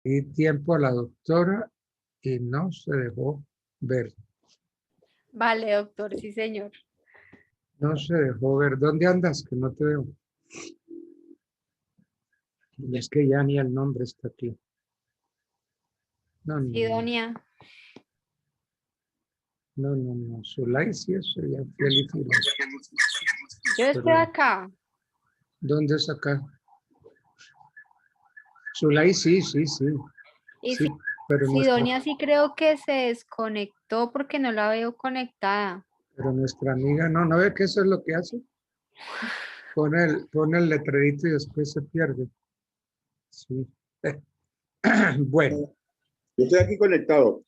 Di tiempo a la doctora y no se dejó ver. Vale, doctor, sí, señor. No se dejó ver. ¿Dónde andas? Que no te veo. Y es que ya ni el nombre está aquí. No, no, Sidonia. no. Zulay sí es ya fiel y firme. Yo estoy Pero, acá. ¿dónde es acá? Zulay sí. Y Sí, pero Sidonia sí creo que se desconectó porque no la veo conectada. nuestra amiga no ve que eso es lo que hace. Pone el letrerito y después se pierde. Sí. Bueno, Yo estoy aquí conectado.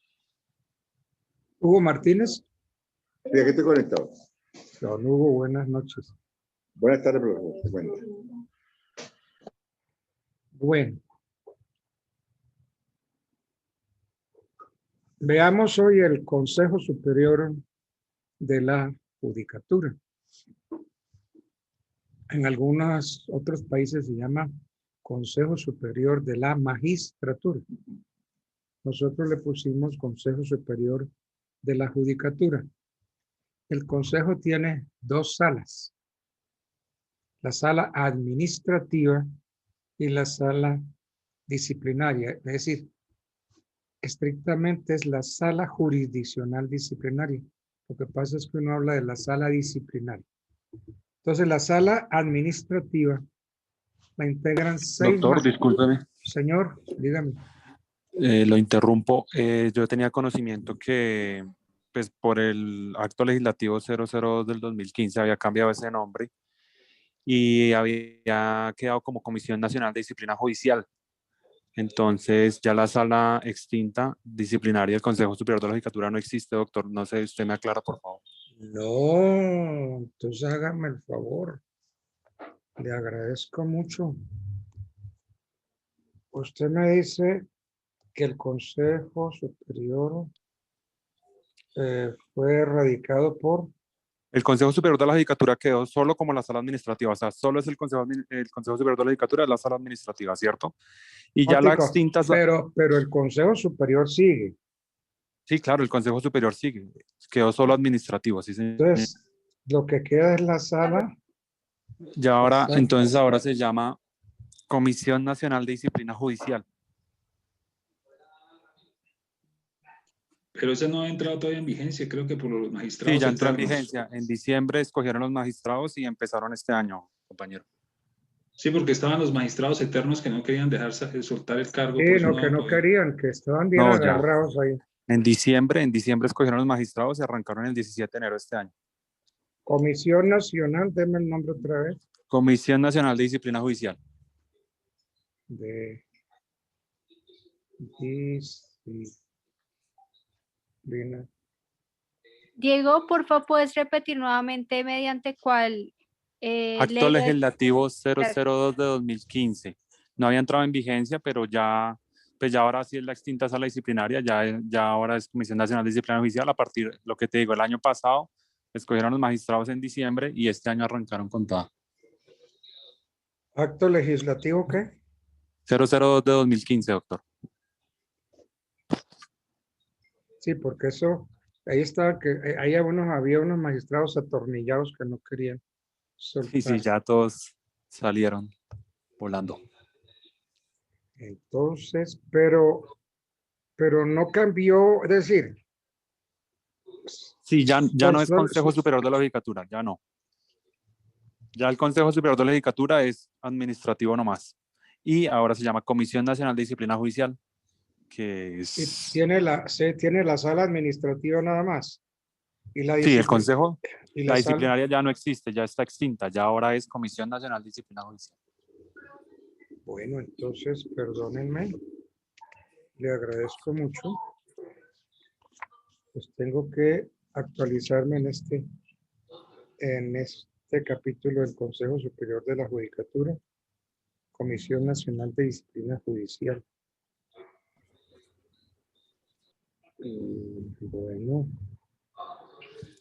Hugo Martínez. Sí, aquí estoy conectado. Don Hugo, buenas noches. Buenas tardes, profesor. Te cuento. Bueno, veamos hoy el Consejo Superior de la Judicatura. En algunos otros países se llama Consejo Superior de la Magistratura. Nosotros le pusimos Consejo Superior de la Judicatura. El Consejo tiene dos salas. La sala administrativa y la sala disciplinaria. Es decir, estrictamente es la sala jurisdiccional disciplinaria. Lo que pasa es que uno habla de la sala disciplinaria. Entonces, la sala administrativa la integran 6 Doctor, discúlpeme, Señor, dígame. lo interrumpo. Yo tenía conocimiento que pues, por el acto legislativo 002 del 2015 había cambiado ese nombre y había quedado como Comisión Nacional de Disciplina Judicial. Entonces ya la sala extinta disciplinaria del Consejo Superior de la Judicatura no existe, doctor. No sé, usted me aclara, por favor. No, entonces hágame el favor. Le agradezco mucho. Usted me dice que el Consejo Superior fue radicado por... El Consejo Superior de la Judicatura quedó solo como la sala administrativa, o sea, solo es el Consejo Superior de la Judicatura, es la sala administrativa, ¿cierto? Y ya la Ótico, extinta... pero el Consejo Superior sigue. Sí, claro, el Consejo Superior sigue, quedó solo administrativo, sí, señor. Entonces, lo que queda es la sala. Ya ahora, Exacto. entonces ahora se llama Comisión Nacional de Disciplina Judicial. Pero esa no ha entrado todavía en vigencia, creo que por los magistrados Sí, ya entró en eternos. vigencia. En diciembre escogieron los magistrados y empezaron este año, compañero. Sí, porque estaban los magistrados eternos que no querían dejarse soltar el cargo, Sí, por eso no, no que han no podido. querían, que estaban bien No, ya. agarrados ahí. En diciembre escogieron los magistrados y arrancaron el 17 de enero de este año. Comisión Nacional, deme el nombre otra vez. Comisión Nacional de Disciplina Judicial. De disciplina. Diego, por favor, ¿puedes repetir nuevamente mediante cuál Acto ley? legislativo 002 de 2015. No había entrado en vigencia, pero ya, pues ya ahora sí es la extinta sala disciplinaria, ya ahora es Comisión Nacional de Disciplina Judicial. A partir, lo que te digo, el año pasado escogieron los magistrados en diciembre y este año arrancaron con toda. ¿Acto legislativo qué? 002 de 2015, doctor. Sí, porque eso, ahí está, que ahí había unos magistrados atornillados que no querían Sí, soltar. sí, ya todos salieron volando. Entonces, pero no cambió, es decir, Sí, ya no es sol- Consejo Superior de la Judicatura, ya no. Ya el Consejo Superior de la Judicatura es administrativo nomás. Y ahora se llama Comisión Nacional de Disciplina Judicial, que y es... tiene la sala administrativa nada más. Y la Sí, el disciplina, Consejo, y la la sala. disciplinaria ya no existe, ya está extinta, ya ahora es Comisión Nacional de Disciplina Judicial. Bueno, entonces, perdónenme, le agradezco mucho. Pues tengo que actualizarme en este capítulo del Consejo Superior de la Judicatura, Comisión Nacional de Disciplina Judicial. Bueno,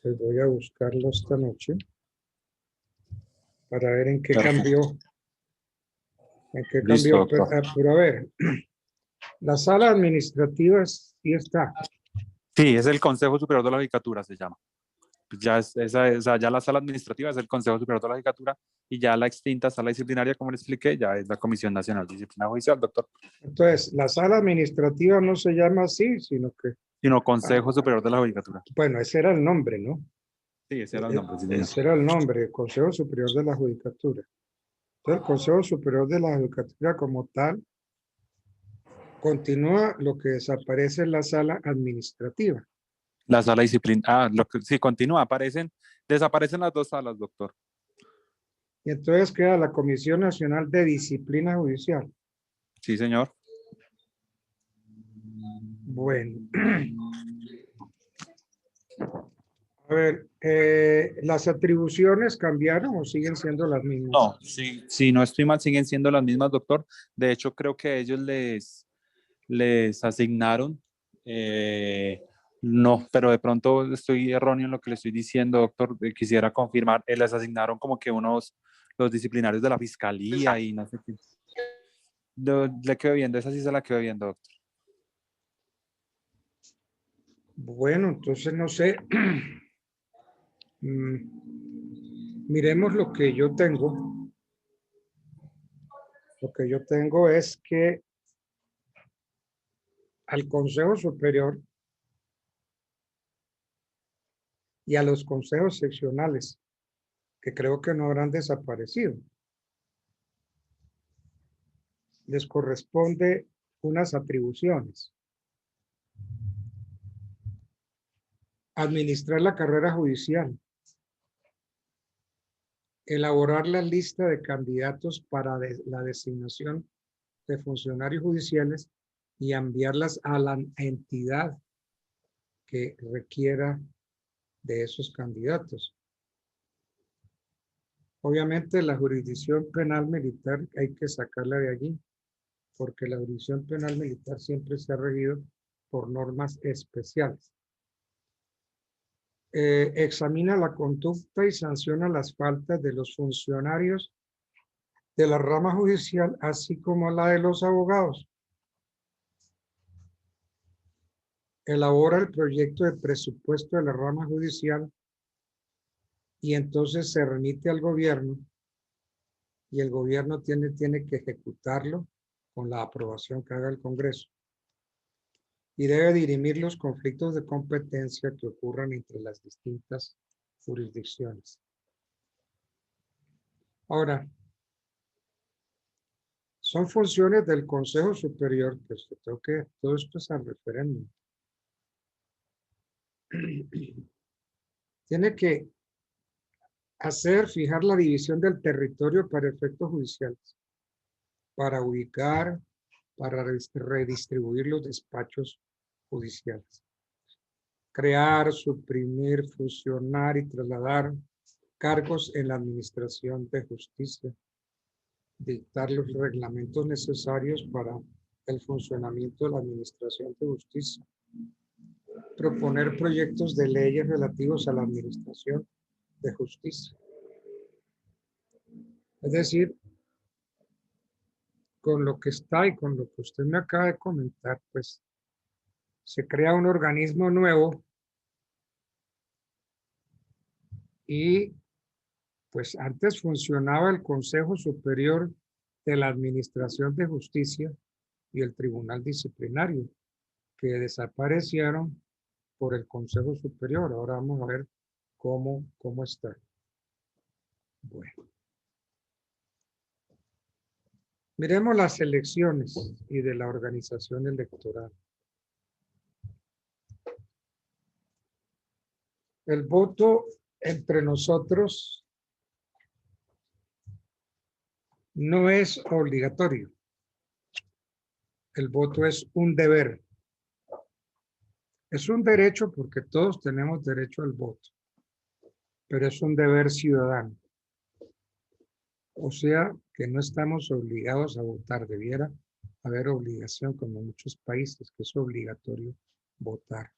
pues voy a buscarlo esta noche para ver en qué Perfecto. cambió. En qué Listo, cambió, doctor. pero a ver, La sala administrativa sí está. Sí, es el Consejo Superior de la Judicatura, se llama. Ya ya la sala administrativa es el Consejo Superior de la Judicatura y ya la extinta sala disciplinaria, como le expliqué, ya es la Comisión Nacional de Disciplina Judicial, doctor. Entonces, la sala administrativa no se llama así, sino que, Sino Consejo Superior de la Judicatura. bueno, ese era el nombre, ¿no? Sí, ese era el nombre. Sí, señor. Ese era el nombre, Consejo Superior de la Judicatura. Entonces, el Consejo Superior de la Judicatura como tal, continúa, lo que desaparece es la sala administrativa. La sala disciplina, sí, continúa, desaparecen las dos salas, doctor. Y entonces queda la Comisión Nacional de Disciplina Judicial. Sí, señor. Bueno. A ver, ¿las atribuciones cambiaron o siguen siendo las mismas? No, sí, si no estoy mal, siguen siendo las mismas, doctor. De hecho, creo que ellos les asignaron, no, pero de pronto estoy erróneo en lo que le estoy diciendo, doctor. Quisiera confirmar, les asignaron como que los disciplinarios de la fiscalía y no sé qué. Le quedo viendo, esa sí se la quedo viendo, doctor. Bueno, entonces no sé. Miremos lo que yo tengo. Lo que yo tengo es que al Consejo Superior y a los consejos seccionales, que creo que no habrán desaparecido, les corresponde unas atribuciones. Administrar la carrera judicial. Elaborar la lista de candidatos para la designación de funcionarios judiciales y enviarlas a la entidad que requiera de esos candidatos. Obviamente la jurisdicción penal militar hay que sacarla de allí, porque la jurisdicción penal militar siempre se ha regido por normas especiales. Examina la conducta y sanciona las faltas de los funcionarios de la rama judicial, así como la de los abogados. Elabora el proyecto de presupuesto de la rama judicial y entonces se remite al gobierno y el gobierno tiene que ejecutarlo con la aprobación que haga el Congreso. Y debe dirimir los conflictos de competencia que ocurran entre las distintas jurisdicciones. Ahora, son funciones del Consejo Superior, que todo esto es al referéndum. Tiene que fijar la división del territorio para efectos judiciales, para ubicar, para redistribuir los despachos judiciales. Crear, suprimir, fusionar y trasladar cargos en la administración de justicia. Dictar los reglamentos necesarios para el funcionamiento de la administración de justicia. Proponer proyectos de leyes relativos a la administración de justicia. Es decir, con lo que está y con lo que usted me acaba de comentar, pues se crea un organismo nuevo y pues antes funcionaba el Consejo Superior de la Administración de Justicia y el Tribunal Disciplinario, que desaparecieron por el Consejo Superior. Ahora vamos a ver cómo está. Bueno. Miremos las elecciones y de la organización electoral. El voto entre nosotros no es obligatorio. El voto es un deber. Es un derecho porque todos tenemos derecho al voto, pero es un deber ciudadano. O sea, que no estamos obligados a votar. Debiera haber obligación, como en muchos países, que es obligatorio votar.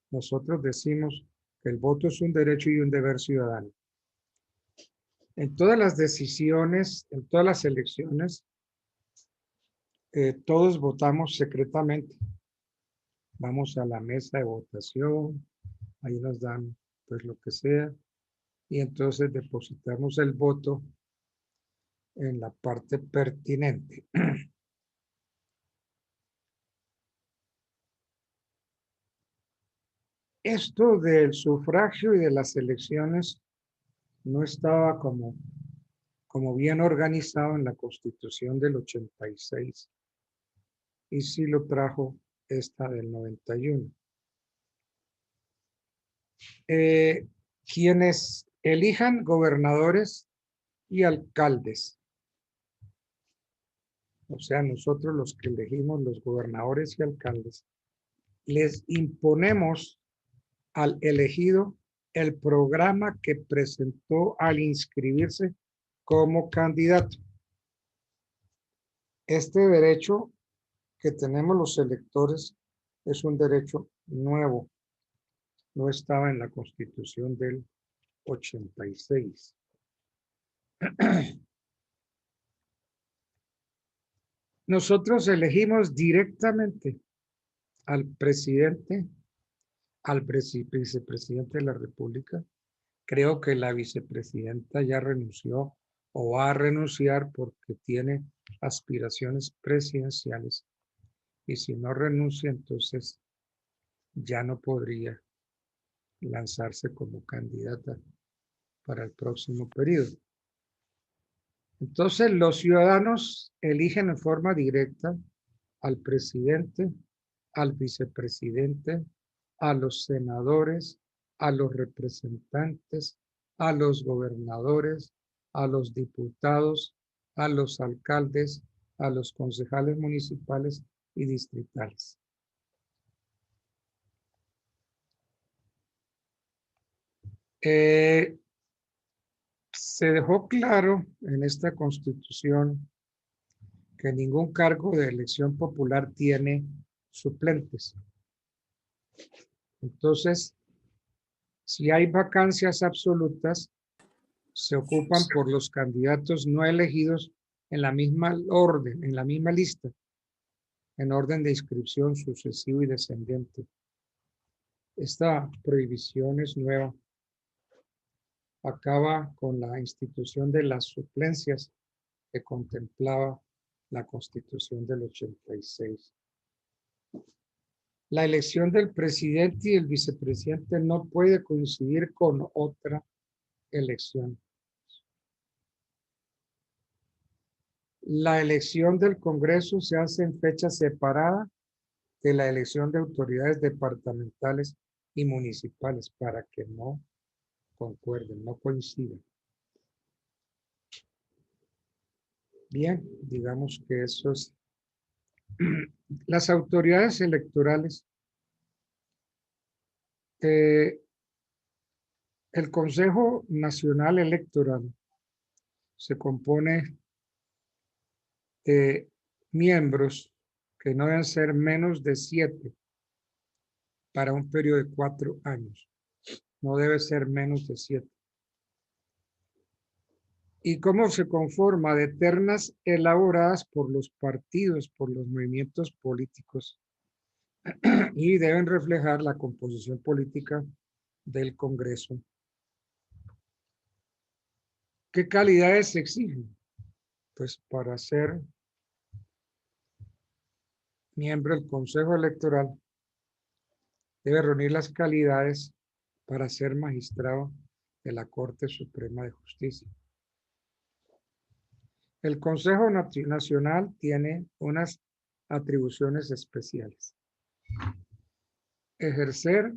Nosotros decimos que el voto es un derecho y un deber ciudadano. En todas las decisiones, en todas las elecciones, todos votamos secretamente. Vamos a la mesa de votación, ahí nos dan pues lo que sea, y entonces depositamos el voto en la parte pertinente. Esto del sufragio y de las elecciones no estaba como bien organizado en la Constitución del 86 y sí lo trajo esta del 91. Quienes elijan gobernadores y alcaldes, o sea, nosotros los que elegimos los gobernadores y alcaldes, les imponemos al elegido el programa que presentó al inscribirse como candidato. Este derecho que tenemos los electores es un derecho nuevo. No estaba en la Constitución del 86. Nosotros elegimos directamente al presidente, al vicepresidente de la República. Creo que la vicepresidenta ya renunció o va a renunciar porque tiene aspiraciones presidenciales. Y si no renuncia, entonces ya no podría lanzarse como candidata para el próximo periodo. Entonces, los ciudadanos eligen en forma directa al presidente, al vicepresidente, a los senadores, a los representantes, a los gobernadores, a los diputados, a los alcaldes, a los concejales municipales y distritales. Se dejó claro en esta Constitución que ningún cargo de elección popular tiene suplentes. Entonces, si hay vacancias absolutas, se ocupan por los candidatos no elegidos en la misma orden, en la misma lista, en orden de inscripción sucesivo y descendiente. Esta prohibición es nueva. Acaba con la institución de las suplencias que contemplaba la Constitución del 86. La elección del presidente y el vicepresidente no puede coincidir con otra elección. La elección del Congreso se hace en fecha separada de la elección de autoridades departamentales y municipales para que no concuerden, no coincidan. Bien, digamos que eso es. Las autoridades electorales, el Consejo Nacional Electoral se compone de miembros que no deben ser menos de 7 para un periodo de 4 años. No debe ser menos de 7. ¿Y cómo se conforma? De ternas elaboradas por los partidos, por los movimientos políticos y deben reflejar la composición política del Congreso. ¿Qué calidades se exigen? Pues para ser miembro del Consejo Electoral debe reunir las calidades para ser magistrado de la Corte Suprema de Justicia. El Consejo Nacional tiene unas atribuciones especiales. Ejercer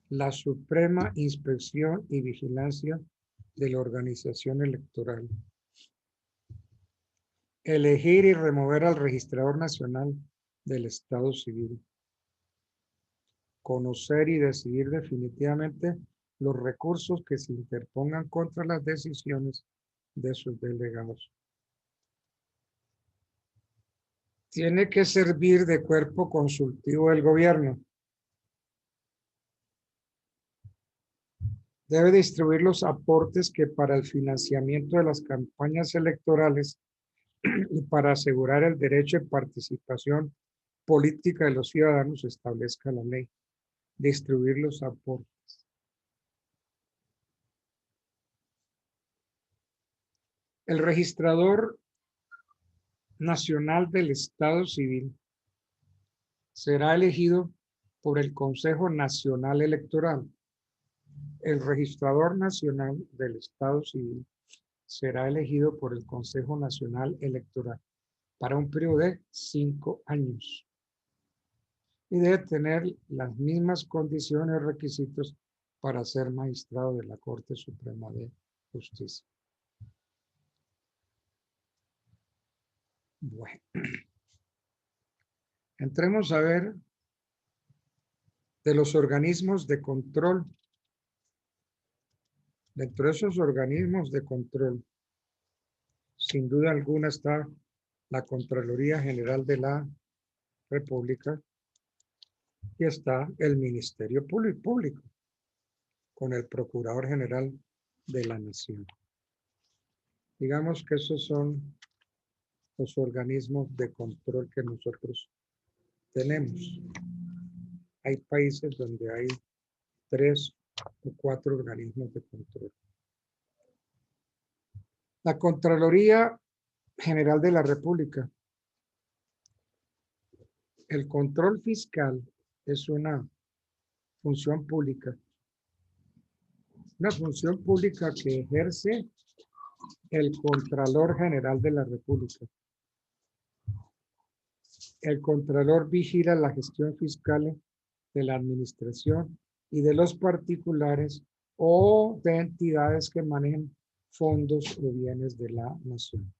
la suprema inspección y vigilancia de la organización electoral. Elegir y remover al registrador nacional del Estado Civil. Conocer y decidir definitivamente los recursos que se interpongan contra las decisiones de sus delegados. Tiene que servir de cuerpo consultivo del gobierno. Debe distribuir los aportes que para el financiamiento de las campañas electorales y para asegurar el derecho de participación política de los ciudadanos establezca la ley, distribuir los aportes. El registrador nacional del Estado Civil será elegido por el Consejo Nacional Electoral. El registrador nacional del Estado Civil será elegido por el Consejo Nacional Electoral para un periodo de 5 años. Y debe tener las mismas condiciones y requisitos para ser magistrado de la Corte Suprema de Justicia. Bueno, entremos a ver de los organismos de control. Dentro de esos organismos de control, sin duda alguna está la Contraloría General de la República y está el Ministerio Público con el Procurador General de la Nación. Digamos que esos son los organismos de control que nosotros tenemos. Hay países donde hay 3 o 4 organismos de control. La Contraloría General de la República. El control fiscal es una función pública. Una función pública que ejerce el Contralor General de la República. El Contralor vigila la gestión fiscal de la administración y de los particulares o de entidades que manejen fondos o bienes de la nación.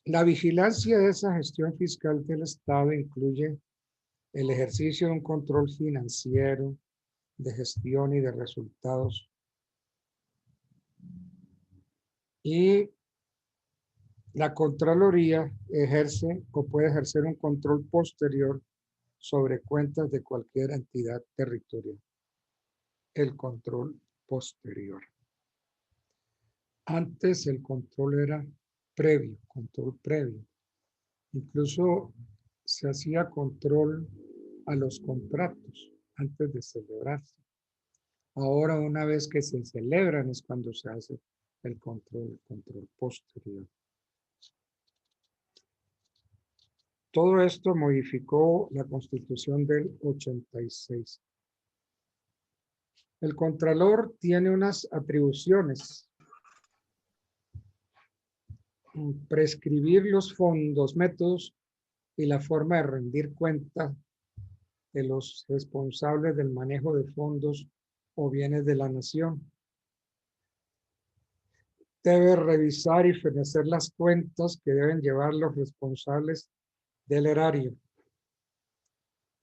La vigilancia de esa gestión fiscal del Estado incluye el ejercicio de un control financiero, de gestión y de resultados. Y la Contraloría ejerce o puede ejercer un control posterior sobre cuentas de cualquier entidad territorial. El control posterior. Antes el control era previo, control previo. Incluso se hacía control a los contratos antes de celebrarse. Ahora, una vez que se celebran es cuando se hace el control posterior. Todo esto modificó la Constitución del 86. El Contralor tiene unas atribuciones. Prescribir los fondos, métodos y la forma de rendir cuenta de los responsables del manejo de fondos o bienes de la nación. Debe revisar y fornecer las cuentas que deben llevar los responsables del erario.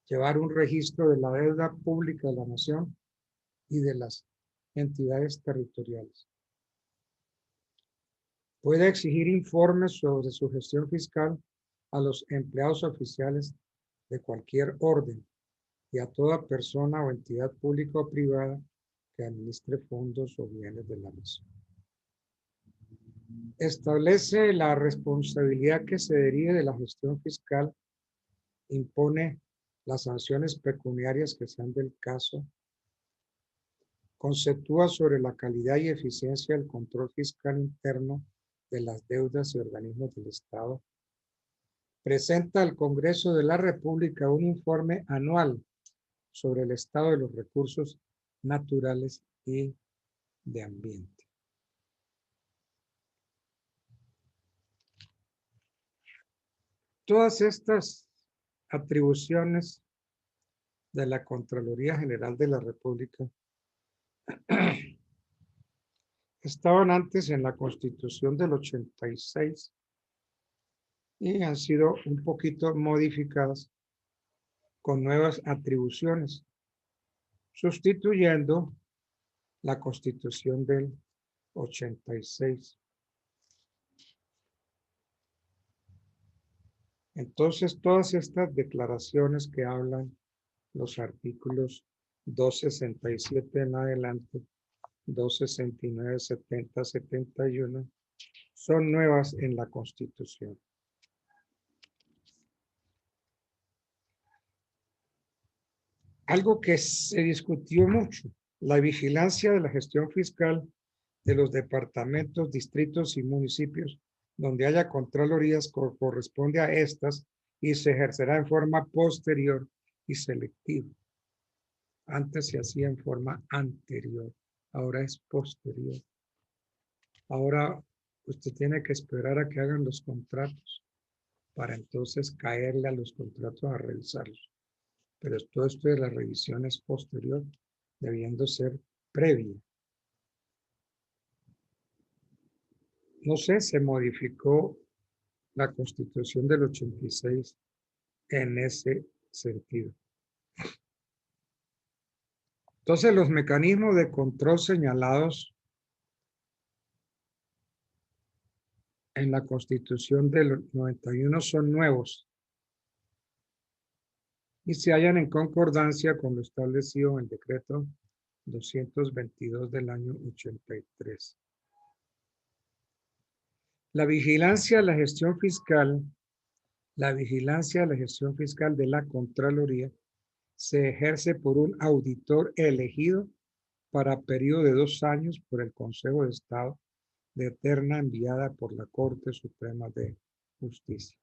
Llevar un registro de la deuda pública de la nación y de las entidades territoriales. Puede exigir informes sobre su gestión fiscal a los empleados oficiales de cualquier orden y a toda persona o entidad pública o privada que administre fondos o bienes de la nación. Establece la responsabilidad que se derive de la gestión fiscal, impone las sanciones pecuniarias que sean del caso, conceptúa sobre la calidad y eficiencia del control fiscal interno de las deudas y organismos del Estado, presenta al Congreso de la República un informe anual sobre el estado de los recursos naturales y de ambiente. Todas estas atribuciones de la Contraloría General de la República estaban antes en la Constitución del 86 y han sido un poquito modificadas con nuevas atribuciones, sustituyendo la Constitución del 86. Entonces, todas estas declaraciones que hablan los artículos 267 en adelante 269, 70, 71 son nuevas en la Constitución. Algo que se discutió mucho, la vigilancia de la gestión fiscal de los departamentos, distritos y municipios donde haya contralorías corresponde a estas y se ejercerá en forma posterior y selectiva. Antes se hacía en forma anterior, ahora es posterior. Ahora usted tiene que esperar a que hagan los contratos para entonces caerle a los contratos a revisarlos. Pero todo esto de la revisión es posterior, debiendo ser previa. No sé, se modificó la Constitución del 86 en ese sentido. Entonces, los mecanismos de control señalados en la Constitución del 91 son nuevos y se hallan en concordancia con lo establecido en el decreto 222 del año 83. La vigilancia a la gestión fiscal, de la Contraloría se ejerce por un auditor elegido para periodo de 2 años por el Consejo de Estado de terna enviada por la Corte Suprema de Justicia.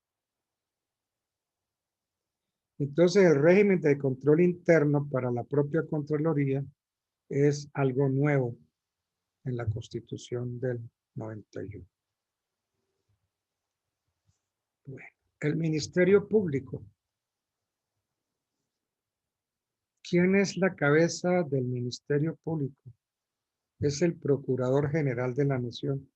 Entonces, el régimen de control interno para la propia Contraloría es algo nuevo en la Constitución del 91. Bueno, el Ministerio Público. ¿Quién es la cabeza del Ministerio Público? Es el Procurador General de la Nación.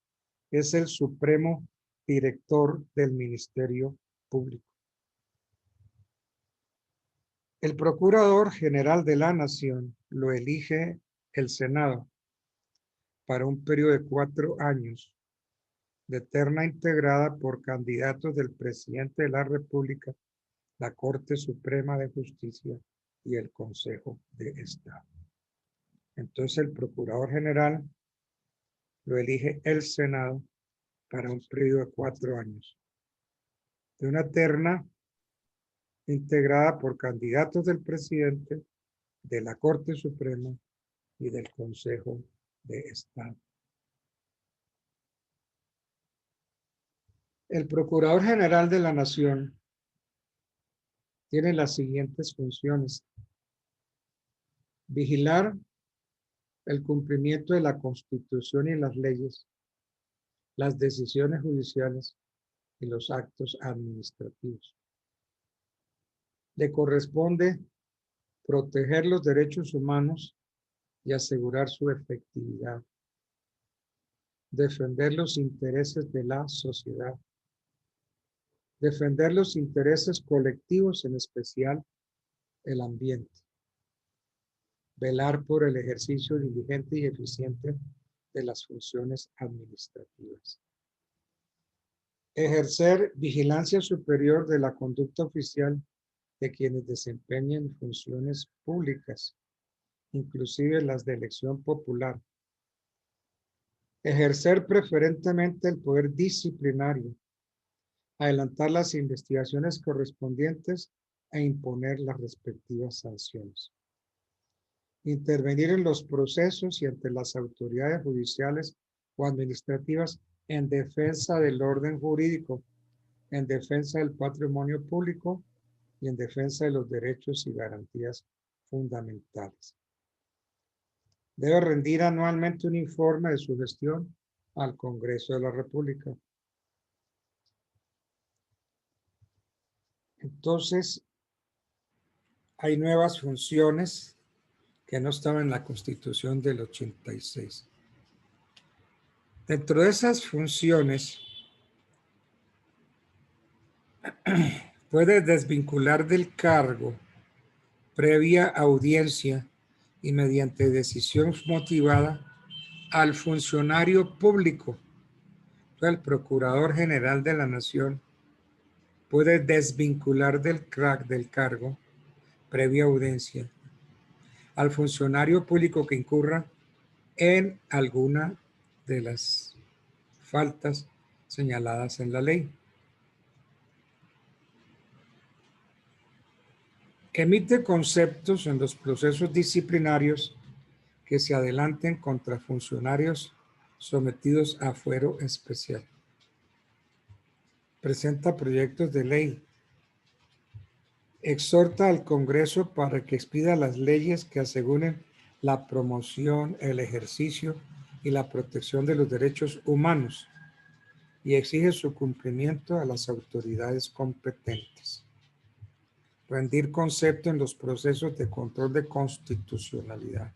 Es el supremo director del Ministerio Público. El Procurador General de la Nación lo elige el Senado para un periodo de 4 años, de terna integrada por candidatos del Presidente de la República, la Corte Suprema de Justicia y el Consejo de Estado. Entonces el Procurador General lo elige el Senado para un periodo de 4 años, de una terna integrada por candidatos del Presidente, de la Corte Suprema y del Consejo de Estado. El Procurador General de la Nación tiene las siguientes funciones: vigilar el cumplimiento de la Constitución y las leyes, las decisiones judiciales y los actos administrativos. Le corresponde proteger los derechos humanos y asegurar su efectividad, defender los intereses de la sociedad, defender los intereses colectivos, en especial el ambiente, velar por el ejercicio diligente y eficiente de las funciones administrativas, ejercer vigilancia superior de la conducta oficial de quienes desempeñen funciones públicas, inclusive las de elección popular, ejercer preferentemente el poder disciplinario, adelantar las investigaciones correspondientes e imponer las respectivas sanciones, intervenir en los procesos y ante las autoridades judiciales o administrativas en defensa del orden jurídico, en defensa del patrimonio público y en defensa de los derechos y garantías fundamentales. Debe rendir anualmente un informe de su gestión al Congreso de la República. Entonces, hay nuevas funciones que no estaban en la Constitución del 86. Dentro de esas funciones, puede desvincular del cargo previa audiencia y mediante decisión motivada al funcionario público. El Procurador General de la Nación puede desvincular del cargo previa audiencia al funcionario público que incurra en alguna de las faltas señaladas en la ley. Emite conceptos en los procesos disciplinarios que se adelanten contra funcionarios sometidos a fuero especial. Presenta proyectos de ley. Exhorta al Congreso para que expida las leyes que aseguren la promoción, el ejercicio y la protección de los derechos humanos y exige su cumplimiento a las autoridades competentes. Rendir concepto en los procesos de control de constitucionalidad.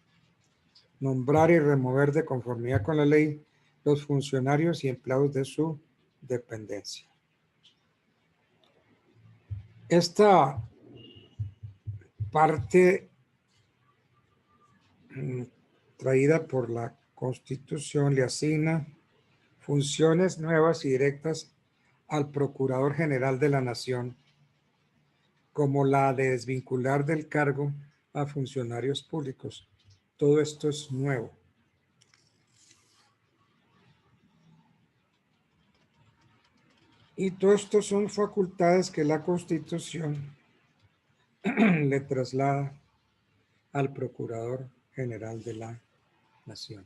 Nombrar y remover de conformidad con la ley los funcionarios y empleados de su dependencia. Esta parte traída por la Constitución le asigna funciones nuevas y directas al Procurador General de la Nación, como la de desvincular del cargo a funcionarios públicos. Todo esto es nuevo. Y todo esto son facultades que la Constitución le traslada al Procurador General de la Nación.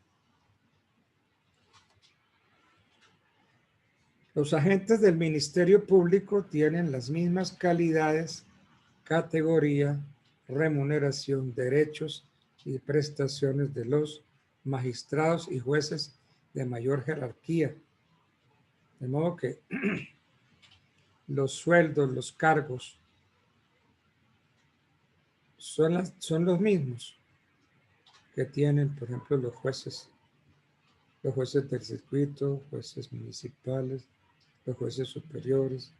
Los agentes del Ministerio Público tienen las mismas calidades, categoría, remuneración, derechos y prestaciones de los magistrados y jueces de mayor jerarquía. De modo que los sueldos, los cargos son los mismos que tienen, por ejemplo, los jueces del circuito, jueces municipales, los jueces superiores.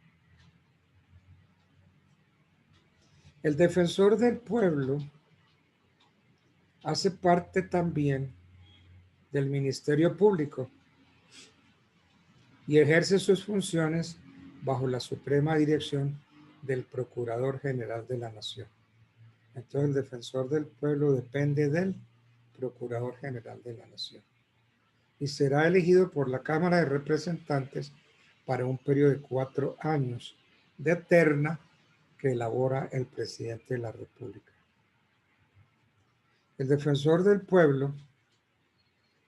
El defensor del pueblo hace parte también del Ministerio Público y ejerce sus funciones bajo la suprema dirección del Procurador General de la Nación. Entonces el defensor del pueblo depende del Procurador General de la Nación y será elegido por la Cámara de Representantes para un periodo de 4 años de terna que elabora el presidente de la República. El defensor del pueblo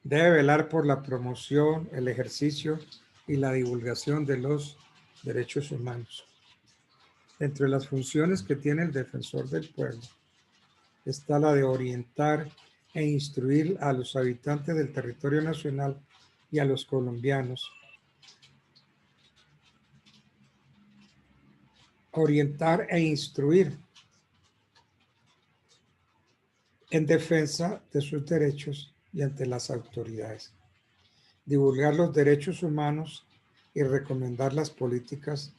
debe velar por la promoción, el ejercicio y la divulgación de los derechos humanos. Entre las funciones que tiene el defensor del pueblo está la de orientar e instruir a los habitantes del territorio nacional y a los colombianos. Orientar e instruir en defensa de sus derechos y ante las autoridades. Divulgar los derechos humanos y recomendar las políticas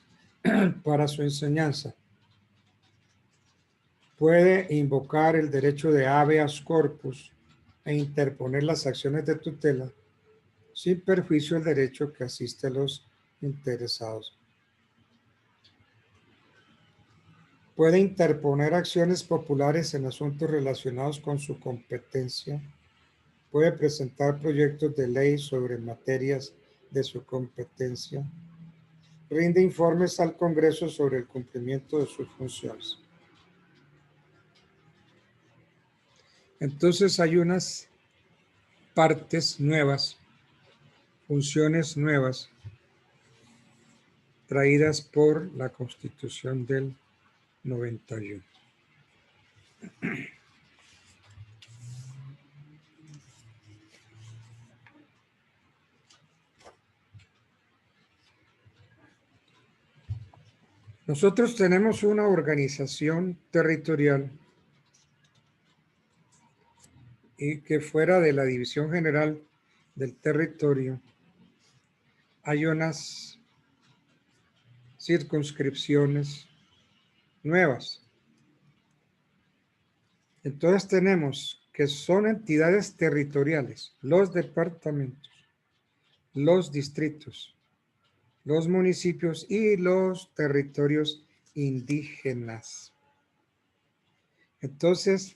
para su enseñanza. Puede invocar el derecho de habeas corpus e interponer las acciones de tutela sin perjuicio del derecho que asiste a los interesados. Puede interponer acciones populares en asuntos relacionados con su competencia. Puede presentar proyectos de ley sobre materias de su competencia. Rinde informes al Congreso sobre el cumplimiento de sus funciones. Entonces hay unas partes nuevas, funciones nuevas, traídas por la Constitución del 91. Nosotros tenemos una organización territorial y que fuera de la División General del Territorio hay unas circunscripciones nuevas. Entonces tenemos que son entidades territoriales, los departamentos, los distritos, los municipios y los territorios indígenas. Entonces,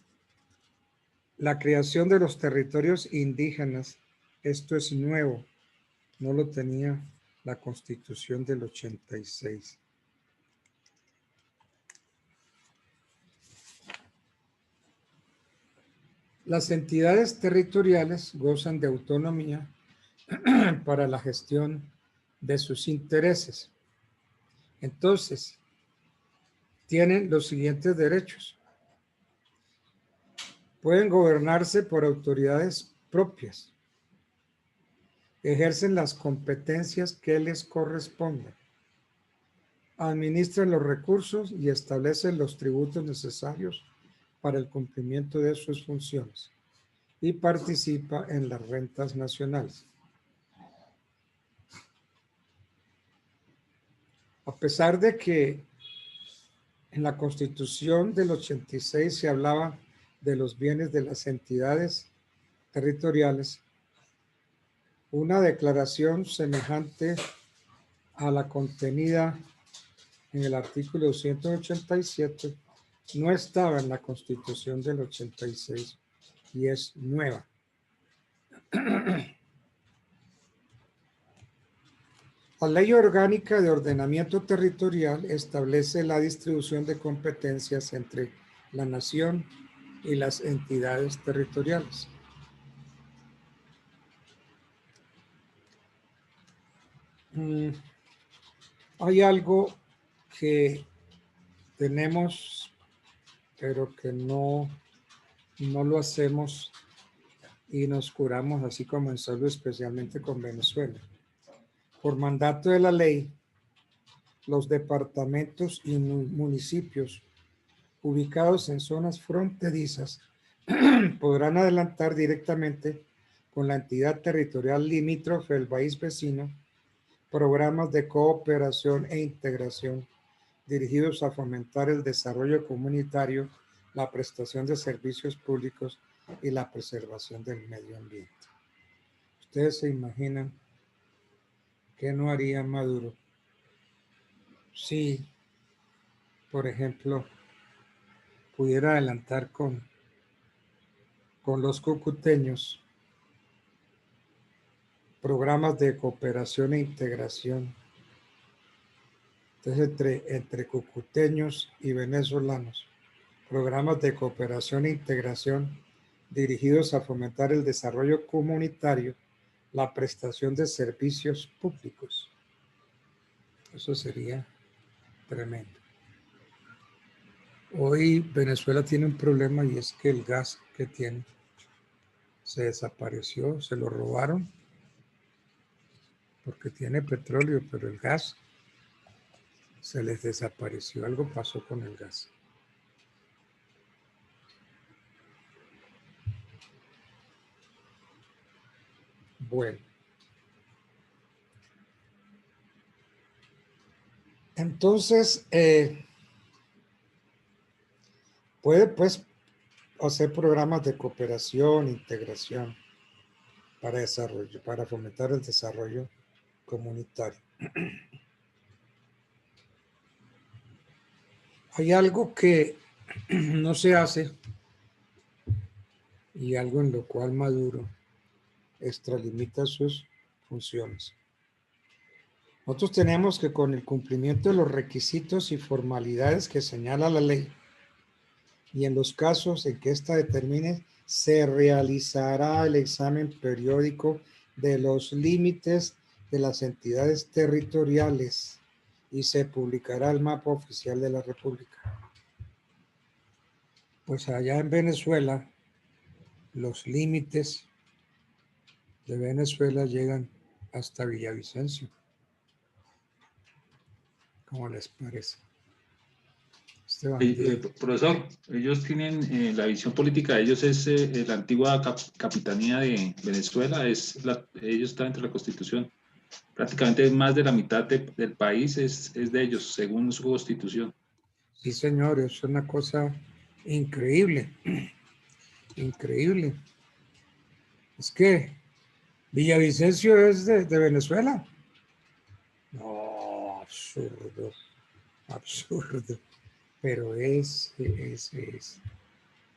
La creación de los territorios indígenas, esto es nuevo, no lo tenía la Constitución del 86. Las entidades territoriales gozan de autonomía para la gestión de sus intereses. Entonces, tienen los siguientes derechos. Pueden gobernarse por autoridades propias. Ejercen las competencias que les correspondan. Administran los recursos y establecen los tributos necesarios para el cumplimiento de sus funciones. Y participa en las rentas nacionales. A pesar de que en la Constitución del 86 se hablaba de los bienes de las entidades territoriales, una declaración semejante a la contenida en el artículo 187 no estaba en la Constitución del 86 y es nueva. La Ley Orgánica de Ordenamiento Territorial establece la distribución de competencias entre la nación y las entidades territoriales. Hay algo que tenemos, pero que no lo hacemos y nos curamos así como en salud, especialmente con Venezuela. Por mandato de la ley, los departamentos y municipios ubicados en zonas fronterizas podrán adelantar directamente con la entidad territorial limítrofe del país vecino programas de cooperación e integración dirigidos a fomentar el desarrollo comunitario, la prestación de servicios públicos y la preservación del medio ambiente. ¿Ustedes se imaginan qué no haría Maduro si, por ejemplo, pudiera adelantar con los cucuteños programas de cooperación e integración? Entonces, entre cucuteños y venezolanos, programas de cooperación e integración dirigidos a fomentar el desarrollo comunitario, la prestación de servicios públicos. Eso sería tremendo. Hoy Venezuela tiene un problema y es que el gas que tiene se desapareció, se lo robaron porque tiene petróleo, pero el gas se les desapareció. Algo pasó con el gas. Bueno. Entonces, puede pues hacer programas de cooperación, integración para desarrollo, para fomentar el desarrollo comunitario. Hay algo que no se hace y algo en lo cual Maduro extralimita sus funciones. Nosotros tenemos que, con el cumplimiento de los requisitos y formalidades que señala la ley, y en los casos en que ésta determine, se realizará el examen periódico de los límites de las entidades territoriales y se publicará el mapa oficial de la República. Pues allá en Venezuela, los límites de Venezuela llegan hasta Villavicencio. ¿Cómo les parece? Profesor, ellos tienen la visión política de ellos es la antigua capitanía de Venezuela, ellos están entre la Constitución. Prácticamente más de la mitad del país es de ellos, según su Constitución. Sí, señor, es una cosa increíble, increíble. Es que Villavicencio es de Venezuela. No, absurdo, absurdo. Pero es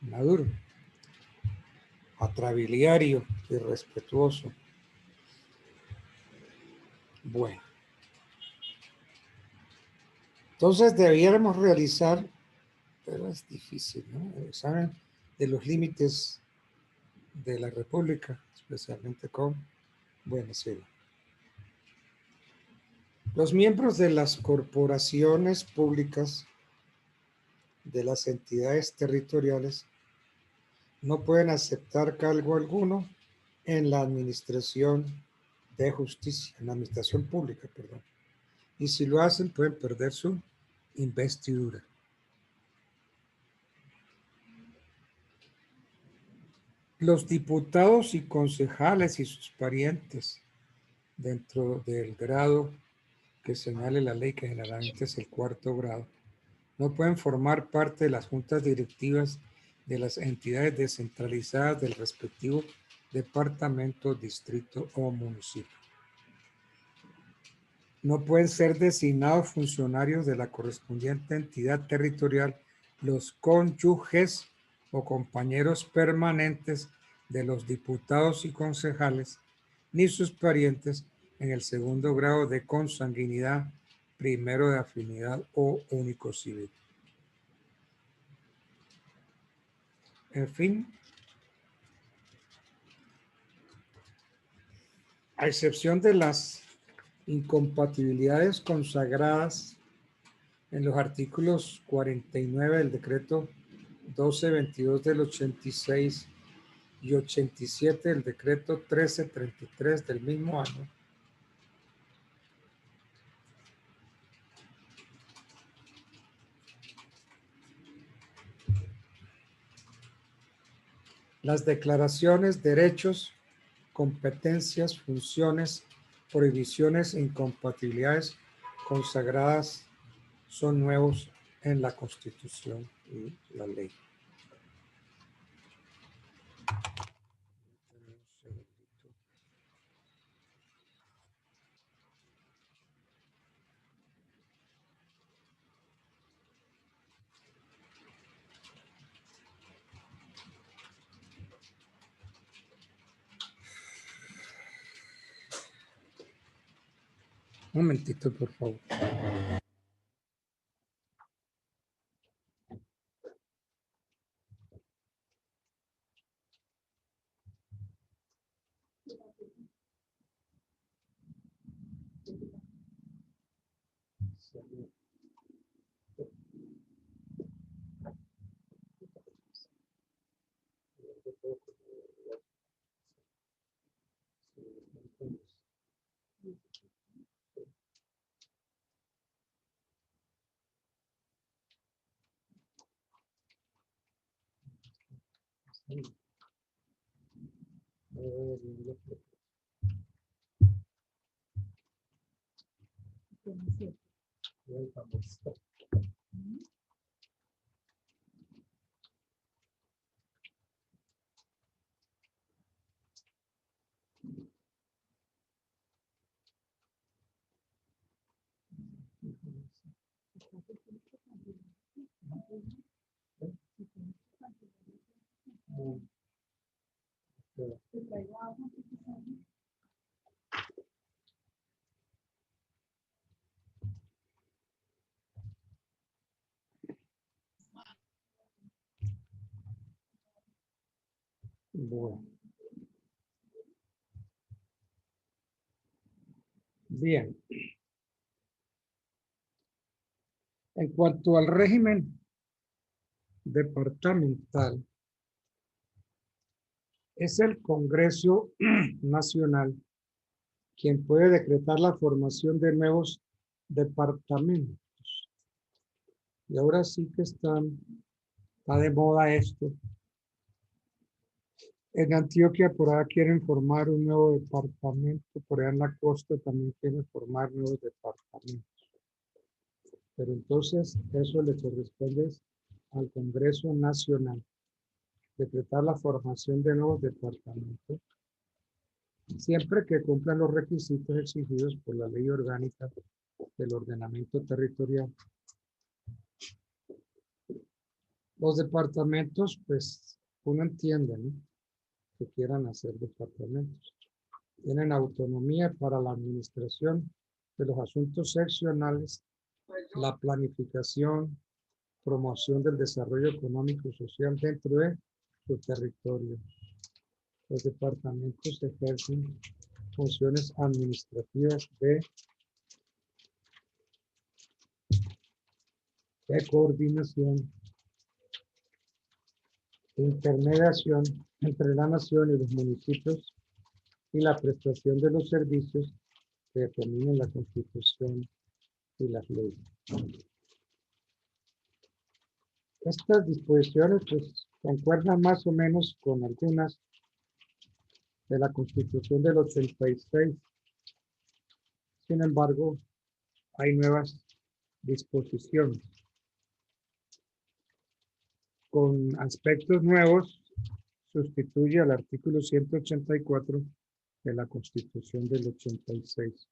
Maduro. atrabiliario, irrespetuoso. Bueno. Entonces debiéramos realizar, pero es difícil, ¿no? El examen de los límites de la República, especialmente con Venezuela. Los miembros de las corporaciones públicas de las entidades territoriales no pueden aceptar cargo alguno en la administración de justicia, en la administración pública, perdón. Y si lo hacen, pueden perder su investidura. Los diputados y concejales y sus parientes dentro del grado que señale la ley, que generalmente es el 4º grado, no pueden formar parte de las juntas directivas de las entidades descentralizadas del respectivo departamento, distrito o municipio. No pueden ser designados funcionarios de la correspondiente entidad territorial los cónyuges o compañeros permanentes de los diputados y concejales, ni sus parientes en el 2º grado de consanguinidad, 1º de afinidad o único civil. En fin, a excepción de las incompatibilidades consagradas en los artículos 49 del decreto 1222 del 86 y 87 del decreto 1333 del mismo año, las declaraciones, derechos, competencias, funciones, prohibiciones e incompatibilidades consagradas son nuevos en la Constitución y la ley. Un momentito, por favor. Bueno. Bien. En cuanto al régimen departamental, es el Congreso Nacional quien puede decretar la formación de nuevos departamentos. Y ahora sí que está de moda esto. En Antioquia, por allá quieren formar un nuevo departamento, por allá en la costa también quieren formar nuevos departamentos. Pero entonces eso le corresponde al Congreso Nacional, decretar la formación de nuevos departamentos, siempre que cumplan los requisitos exigidos por la Ley Orgánica del Ordenamiento Territorial. Los departamentos, pues, uno entiende, ¿no?, que quieran hacer departamentos. Tienen autonomía para la administración de los asuntos seccionales, la planificación, promoción del desarrollo económico y social dentro de su territorio. Los departamentos ejercen funciones administrativas de coordinación, intermediación entre la nación y los municipios y la prestación de los servicios que determinan la Constitución y las leyes. Estas disposiciones pues concuerdan más o menos con algunas de la Constitución del 86. Sin embargo, hay nuevas disposiciones con aspectos nuevos. Sustituye al artículo 184 de la Constitución del 86.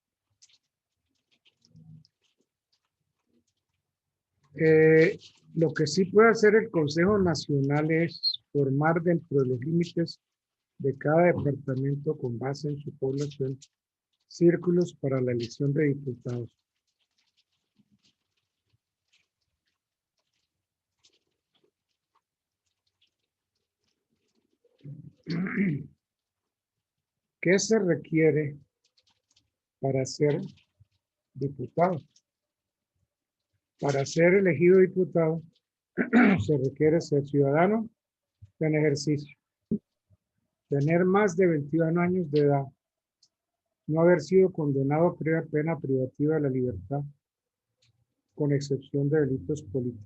Lo que sí puede hacer el Consejo Nacional es formar dentro de los límites de cada departamento con base en su población círculos para la elección de diputados. ¿Qué se requiere para ser diputado? Para ser elegido diputado se requiere ser ciudadano en ejercicio, tener más de 21 años de edad, no haber sido condenado a pena privativa de la libertad, con excepción de delitos políticos,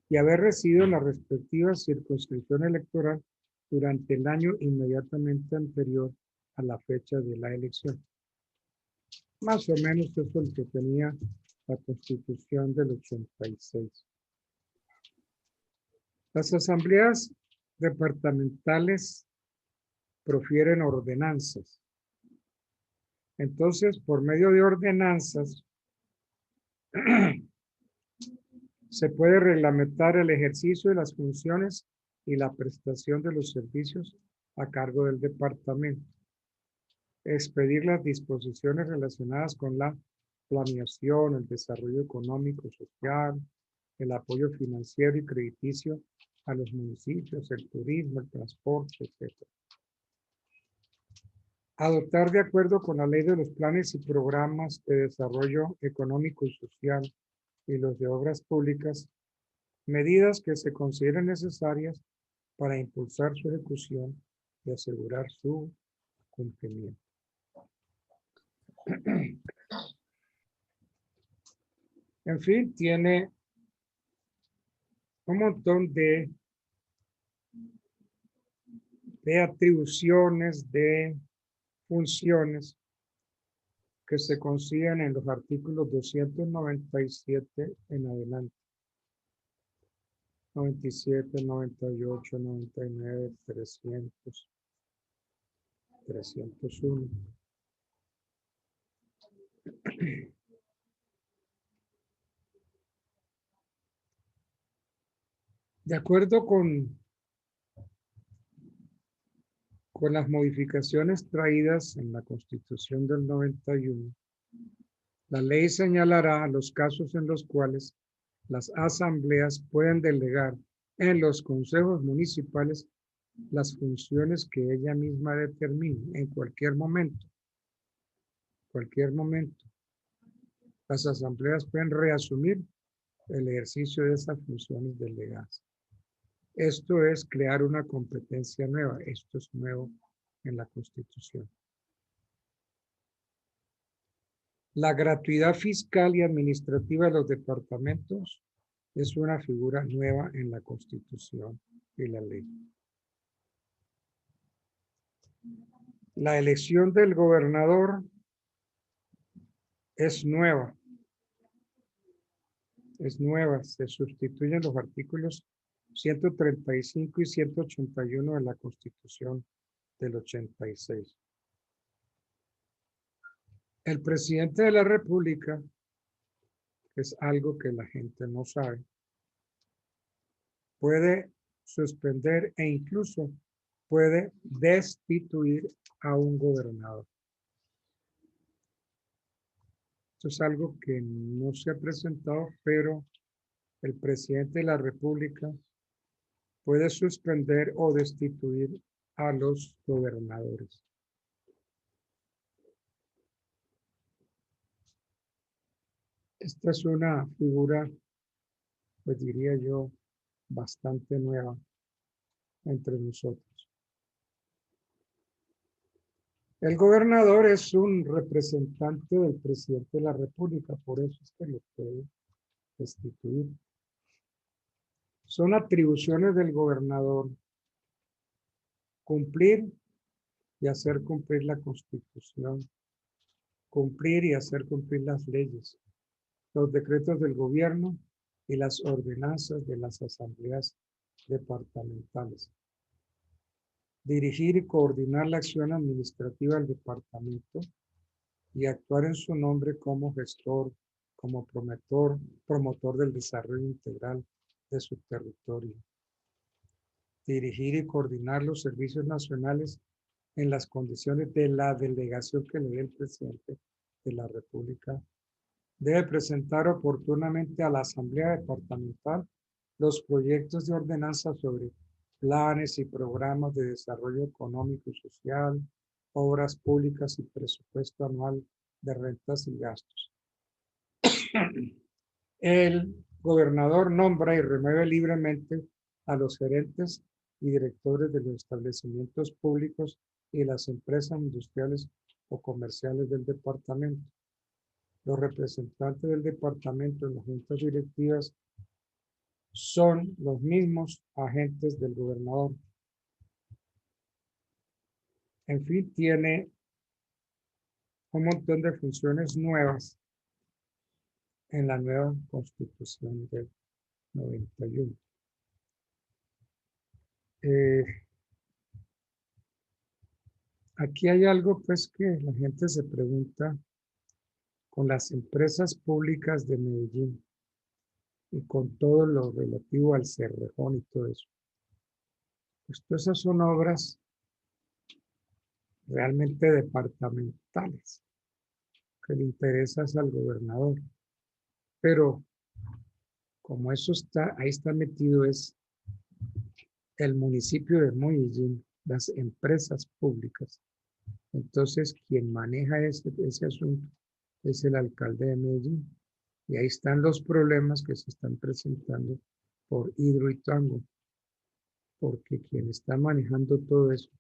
y haber residido en la respectiva circunscripción electoral durante el año inmediatamente anterior a la fecha de la elección. Más o menos eso es lo que tenía la Constitución del 86. Las asambleas departamentales profieren ordenanzas. Entonces, por medio de ordenanzas, se puede reglamentar el ejercicio de las funciones y la prestación de los servicios a cargo del departamento. Expedir las disposiciones relacionadas con la planeación, el desarrollo económico, social, el apoyo financiero y crediticio a los municipios, el turismo, el transporte, etc. Adoptar de acuerdo con la ley de los planes y programas de desarrollo económico y social y los de obras públicas, medidas que se consideren necesarias para impulsar su ejecución y asegurar su cumplimiento. En fin, tiene un montón de atribuciones, de funciones que se consiguen en los artículos 297 en adelante. 97, 98, 99, 300, 301. De acuerdo con las modificaciones traídas en la Constitución del 91, la ley señalará los casos en los cuales las asambleas pueden delegar en los consejos municipales las funciones que ella misma determine en cualquier momento. Cualquier momento. Las asambleas pueden reasumir el ejercicio de esas funciones delegadas. Esto es crear una competencia nueva. Esto es nuevo en la Constitución. La gratuidad fiscal y administrativa de los departamentos es una figura nueva en la Constitución y la ley. La elección del gobernador es nueva. Es nueva. Se sustituyen los artículos 135 y 181 de la Constitución del 86. El presidente de la República, que es algo que la gente no sabe, puede suspender e incluso puede destituir a un gobernador. Esto es algo que no se ha presentado, pero el presidente de la República puede suspender o destituir a los gobernadores. Esta es una figura, pues diría yo, bastante nueva entre nosotros. El gobernador es un representante del presidente de la República, por eso es que lo puede destituir. Son atribuciones del gobernador cumplir y hacer cumplir la Constitución, cumplir y hacer cumplir las leyes, los decretos del gobierno y las ordenanzas de las asambleas departamentales. Dirigir y coordinar la acción administrativa del departamento y actuar en su nombre como gestor, como promotor del desarrollo integral de su territorio. Dirigir y coordinar los servicios nacionales en las condiciones de la delegación que le dé el presidente de la República. Debe presentar oportunamente a la Asamblea Departamental los proyectos de ordenanza sobre planes y programas de desarrollo económico y social, obras públicas y presupuesto anual de rentas y gastos. El gobernador nombra y remueve libremente a los gerentes y directores de los establecimientos públicos y las empresas industriales o comerciales del departamento. Los representantes del departamento en las juntas directivas son los mismos agentes del gobernador. En fin, tiene un montón de funciones nuevas en la nueva Constitución del 91. Aquí hay algo pues que la gente se pregunta con las empresas públicas de Medellín y con todo lo relativo al Cerrejón y todo eso. Pues todas esas son obras realmente departamentales que le interesan al gobernador. Pero como eso está, ahí está metido es el municipio de Medellín, las empresas públicas. Entonces, quien maneja ese asunto es el alcalde de Medellín. Y ahí están los problemas que se están presentando por Hidroituango, porque quien está manejando todo eso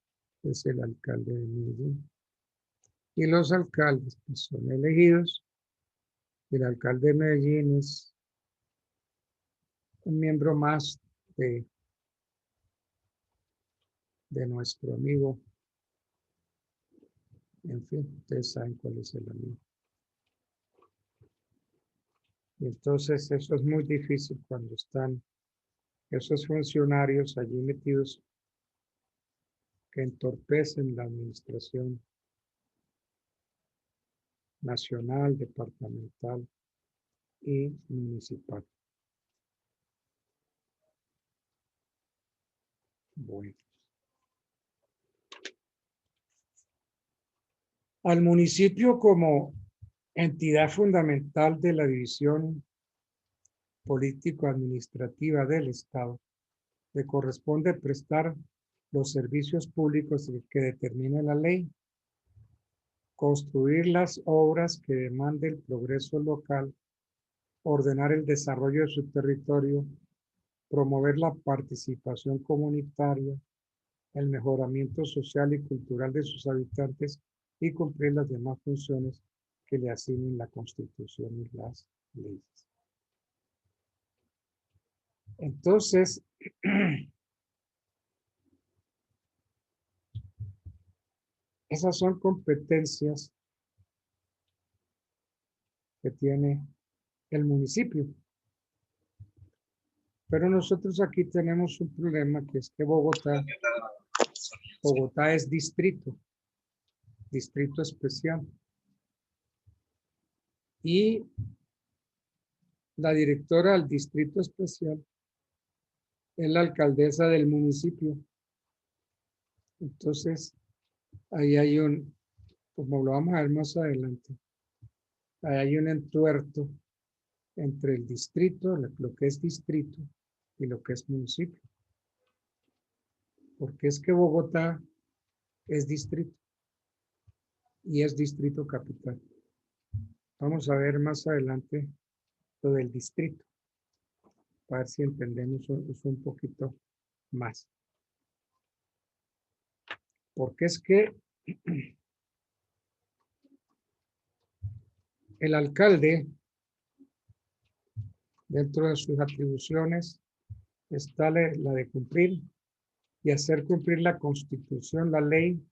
es el alcalde de Medellín. Y los alcaldes pues, son elegidos. El alcalde de Medellín es un miembro más de nuestro amigo. En fin, ustedes saben cuál es el amigo. Y entonces eso es muy difícil cuando están esos funcionarios allí metidos que entorpecen la administración nacional, departamental y municipal. Bueno. Al municipio como entidad fundamental de la división político-administrativa del Estado, le corresponde prestar los servicios públicos que determine la ley, construir las obras que demande el progreso local, ordenar el desarrollo de su territorio, promover la participación comunitaria, el mejoramiento social y cultural de sus habitantes y cumplir las demás funciones que le asignen la Constitución y las leyes. Entonces, esas son competencias que tiene el municipio. Pero nosotros aquí tenemos un problema que es que Bogotá es distrito especial. Y la directora del distrito especial es la alcaldesa del municipio. Entonces, ahí hay un, como lo vamos a ver más adelante, ahí hay un entuerto entre el distrito, lo que es distrito y lo que es municipio. Porque es que Bogotá es distrito y es distrito capital. Vamos a ver más adelante lo del distrito, para ver si entendemos eso un poquito más. Porque es que el alcalde, dentro de sus atribuciones, está la de cumplir y hacer cumplir la Constitución, la ley,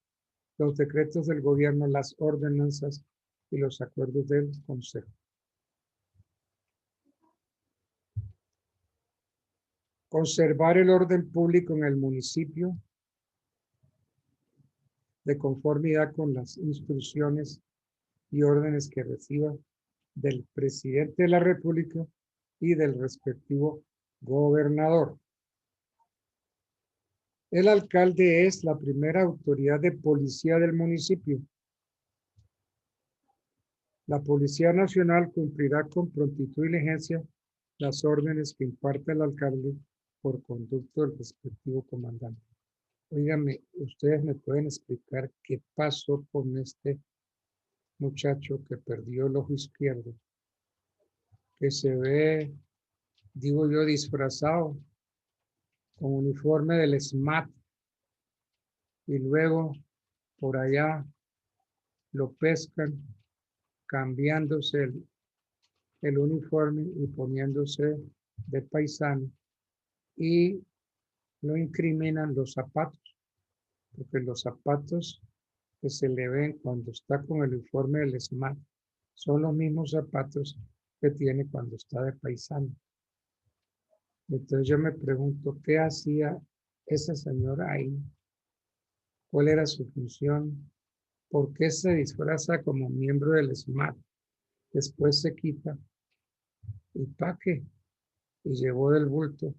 los decretos del gobierno, las ordenanzas y los acuerdos del Consejo. Conservar el orden público en el municipio de conformidad con las instrucciones y órdenes que reciba del presidente de la República y del respectivo gobernador. El alcalde es la primera autoridad de policía del municipio. La Policía Nacional cumplirá con prontitud y diligencia las órdenes que imparte el alcalde por conducto del respectivo comandante. Óigame, ustedes me pueden explicar qué pasó con este muchacho que perdió el ojo izquierdo, que se ve, digo yo, disfrazado con uniforme del SMAT y luego por allá lo pescan cambiándose el uniforme y poniéndose de paisano y lo incriminan los zapatos, porque los zapatos que se le ven cuando está con el uniforme del SMAT son los mismos zapatos que tiene cuando está de paisano. Entonces yo me pregunto, ¿qué hacía esa señora ahí? ¿Cuál era su función? ¿Por qué se disfraza como miembro del SMAT? Después se quita y ¿pa' qué? Y llevó del bulto.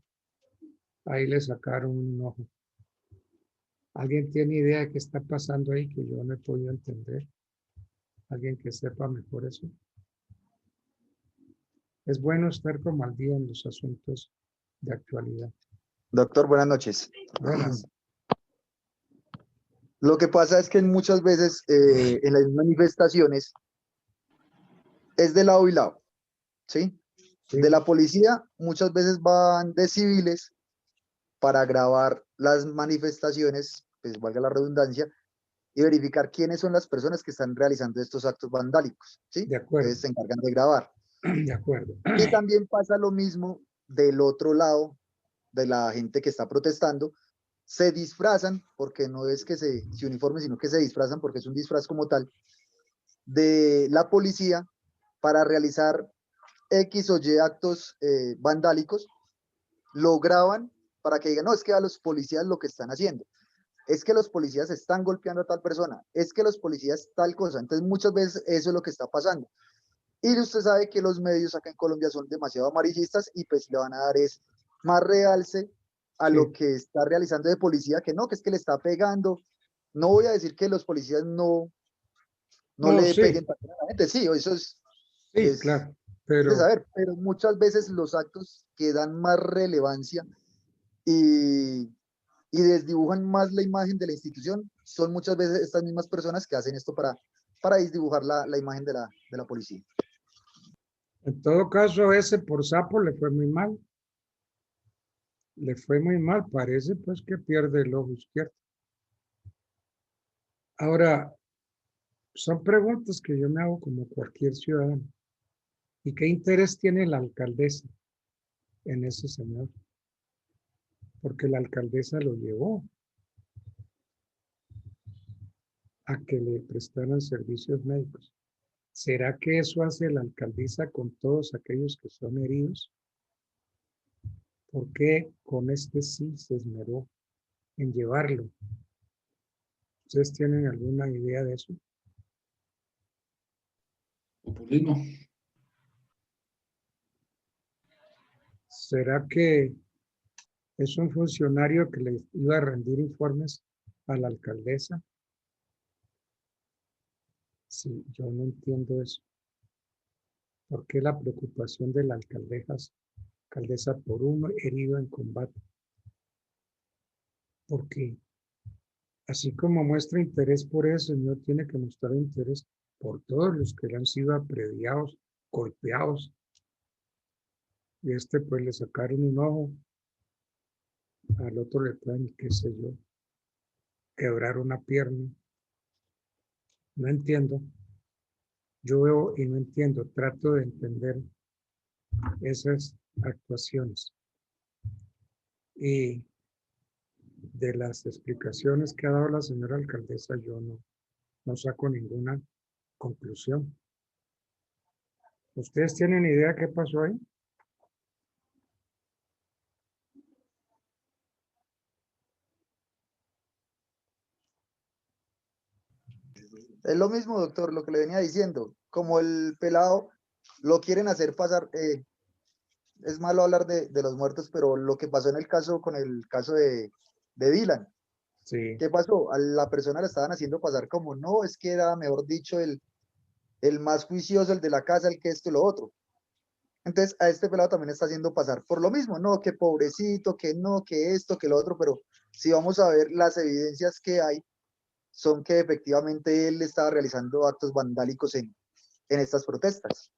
Ahí le sacaron un ojo. ¿Alguien tiene idea de qué está pasando ahí que yo no he podido entender? ¿Alguien que sepa mejor eso? Es bueno estar como al día en los asuntos de actualidad. Doctor, buenas noches. Buenas. Lo que pasa es que muchas veces en las manifestaciones es de lado y lado, ¿sí? Sí. De la policía muchas veces van de civiles para grabar las manifestaciones, pues valga la redundancia, y verificar quiénes son las personas que están realizando estos actos vandálicos, ¿sí? De acuerdo. Entonces se encargan de grabar. De acuerdo. Y también pasa lo mismo del otro lado de la gente que está protestando. Se disfrazan, porque no es que se uniformen, sino que se disfrazan, porque es un disfraz como tal, de la policía para realizar X o Y actos vandálicos, lo graban para que digan, no, es que a los policías lo que están haciendo, es que los policías están golpeando a tal persona, es que los policías tal cosa. Entonces muchas veces eso es lo que está pasando. Y usted sabe que los medios acá en Colombia son demasiado amarillistas y pues le van a dar es más realce a Sí. lo que está realizando de policía, que no, que es que le está pegando. No voy a decir que los policías no le sí. peguen a la gente, sí, eso Sí, es claro. de Pero saber, pero muchas veces los actos que dan más relevancia y desdibujan más la imagen de la institución son muchas veces estas mismas personas que hacen esto para desdibujar la imagen de la policía. en todo caso, ese por sapo le fue muy mal. Le fue muy mal. Parece pues que pierde el ojo izquierdo. Ahora, son preguntas que yo me hago como cualquier ciudadano. ¿Y qué interés tiene la alcaldesa en ese señor? Porque la alcaldesa lo llevó a que le prestaran servicios médicos. ¿Será que eso hace la alcaldesa con todos aquellos que son heridos? ¿Por qué con este sí se esmeró en llevarlo? ¿Ustedes tienen alguna idea de eso? Populismo. ¿Será que es un funcionario que le iba a rendir informes a la alcaldesa. Sí, yo no entiendo eso. ¿Por qué la preocupación de la alcaldesa por uno herido en combate? Porque así como muestra interés por eso, el señor tiene que mostrar interés por todos los que le han sido aprediados, golpeados. Y pues le sacaron un ojo, al otro le pueden, qué sé yo, quebrar una pierna. No entiendo. Yo veo y no entiendo, trato de entender esas actuaciones. Y de las explicaciones que ha dado la señora alcaldesa, yo no saco ninguna conclusión. ¿Ustedes tienen idea qué pasó ahí? Es lo mismo, doctor, lo que le venía diciendo. Como el pelado lo quieren hacer pasar, es malo hablar de los muertos, pero lo que pasó en el caso, con el caso de Dylan, Sí. ¿qué pasó? A la persona la estaban haciendo pasar como, no, es que era, mejor dicho, el más juicioso, el de la casa, el que esto y lo otro. Entonces, a este pelado también está haciendo pasar por lo mismo, no, que pobrecito, que no, que esto, que lo otro, pero si vamos a ver las evidencias que hay, son que efectivamente él estaba realizando actos vandálicos en estas protestas.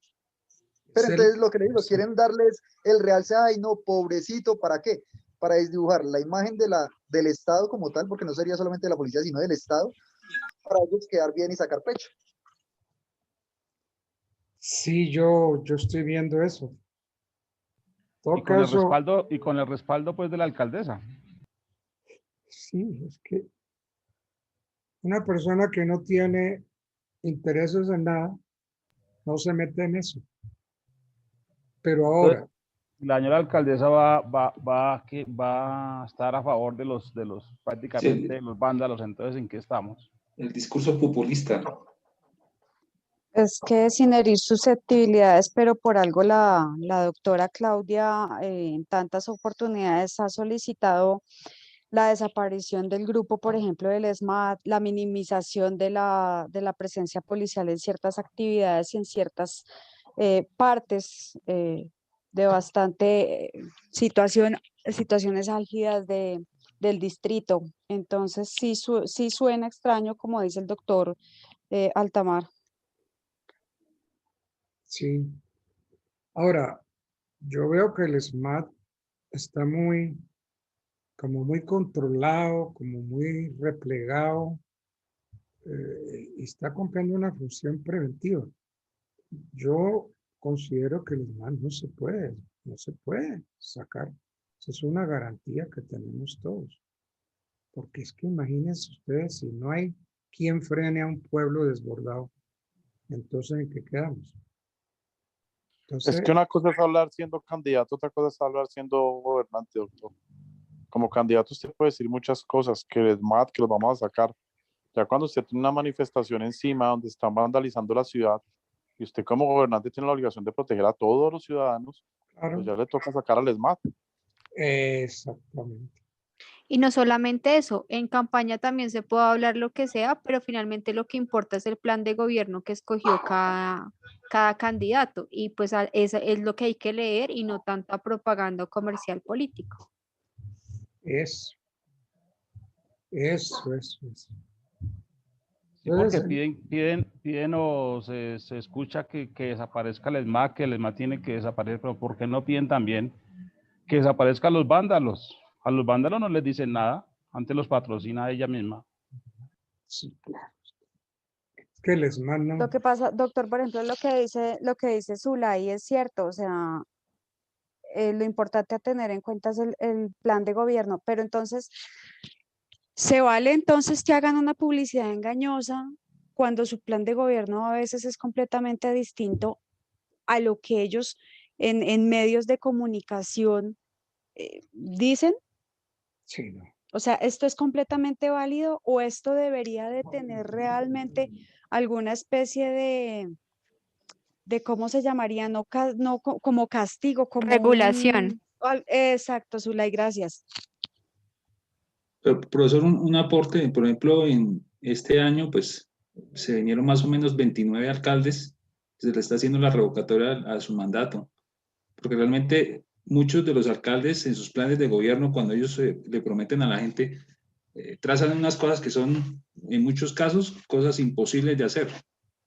Pero entonces lo que le digo, sí. quieren darles el realce, ay no, pobrecito, ¿para qué? Para desdibujar la imagen del Estado como tal, porque no sería solamente de la policía, sino del Estado, para ellos quedar bien y sacar pecho. Sí, yo estoy viendo eso. En todo Y con el caso, respaldo pues de la alcaldesa. sí, es que una persona que no tiene intereses en nada, no se mete en eso. Pero ahora, La señora alcaldesa va a estar a favor de los prácticamente Sí. de los vándalos, entonces ¿en qué estamos? El discurso populista. Es que sin herir susceptibilidades, pero por algo la doctora Claudia en tantas oportunidades ha solicitado la desaparición del grupo, por ejemplo, del ESMAD, la minimización de la presencia policial en ciertas actividades y en ciertas partes de bastante situaciones álgidas del distrito. Entonces, sí suena extraño, como dice el doctor Altamar. sí. Ahora, yo veo que el SMAT está como muy controlado, como muy replegado, y está cumpliendo una función preventiva. Yo considero que el SMAT no se puede sacar. Esa es una garantía que tenemos todos. Porque es que imagínense ustedes, si no hay quien frene a un pueblo desbordado, entonces ¿en qué quedamos? Entonces, Es que una cosa es hablar siendo candidato, otra cosa es hablar siendo gobernante, doctor. Como candidato usted puede decir muchas cosas, que es más, que los vamos a sacar. Ya cuando usted tiene una manifestación encima donde están vandalizando la ciudad y usted como gobernante tiene la obligación de proteger a todos los ciudadanos, claro, pues ya le toca sacar al ESMAD. exactamente. Y no solamente eso, en campaña también se puede hablar lo que sea, pero finalmente lo que importa es el plan de gobierno que escogió cada candidato. Y pues eso es lo que hay que leer y no tanta propaganda comercial político. Eso. Sí, porque Entonces, piden o se escucha que desaparezca el ESMAD, que el ESMAD tiene que desaparecer, pero ¿por qué no piden también que desaparezcan los vándalos? A los vándalos no les dicen nada, antes los patrocina ella misma. sí, claro. Es que les Lo mandan, que pasa, doctor, por ejemplo, lo que dice Zulay es cierto, o sea, lo importante a tener en cuenta es el plan de gobierno, pero entonces, ¿se vale entonces que hagan una publicidad engañosa cuando su plan de gobierno a veces es completamente distinto a lo que ellos en medios de comunicación dicen? sí, no. O sea, ¿esto es completamente válido o esto debería de tener realmente alguna especie de cómo se llamaría, no, no como castigo, como Regulación. exacto, Zulay, gracias. Pero, profesor, un aporte, por ejemplo, en este año, pues, se vinieron más o menos 29 alcaldes, se le está haciendo la revocatoria a su mandato, porque realmente muchos de los alcaldes en sus planes de gobierno, cuando ellos le prometen a la gente, trazan unas cosas que son, en muchos casos, cosas imposibles de hacer,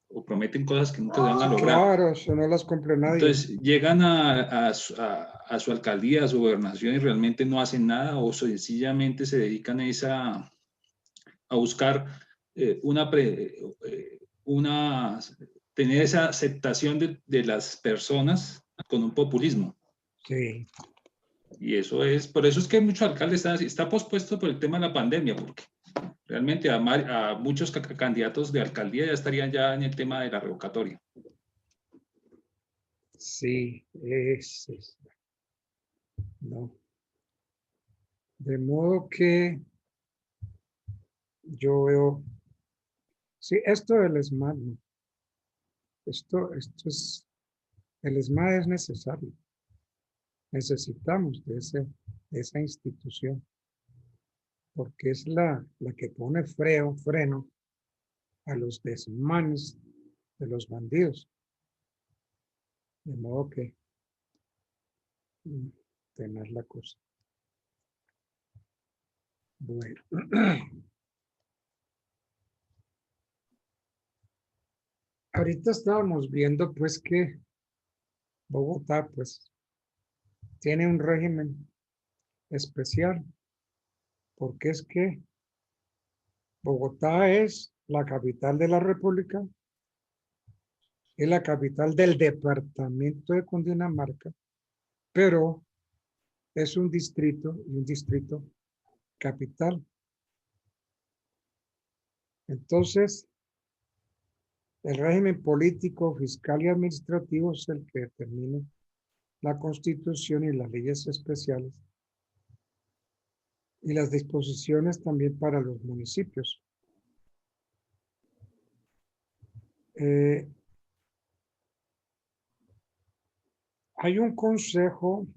o prometen cosas que nunca se van a lograr. Claro, eso no las cumple nadie. Entonces, llegan a su alcaldía, a su gobernación y realmente no hacen nada o sencillamente se dedican a buscar tener esa aceptación de las personas con un populismo. Sí. Y eso es, por eso es que muchos alcaldes está pospuesto por el tema de la pandemia, porque realmente a muchos candidatos de alcaldía ya estarían ya en el tema de la revocatoria. Sí, no. De modo que yo veo, sí, esto del ESMAD, ¿no? Esto es, el ESMAD es necesario. Necesitamos de esa institución, porque es la que pone freno a los desmanes de los bandidos. De modo que tener la cosa. Bueno. Ahorita estábamos viendo pues que Bogotá pues tiene un régimen especial, porque es que Bogotá es la capital de la República, es la capital del departamento de Cundinamarca, pero es un distrito y un distrito capital. Entonces, el régimen político, fiscal y administrativo es el que determina la Constitución y las leyes especiales y las disposiciones también para los municipios. Hay un consejo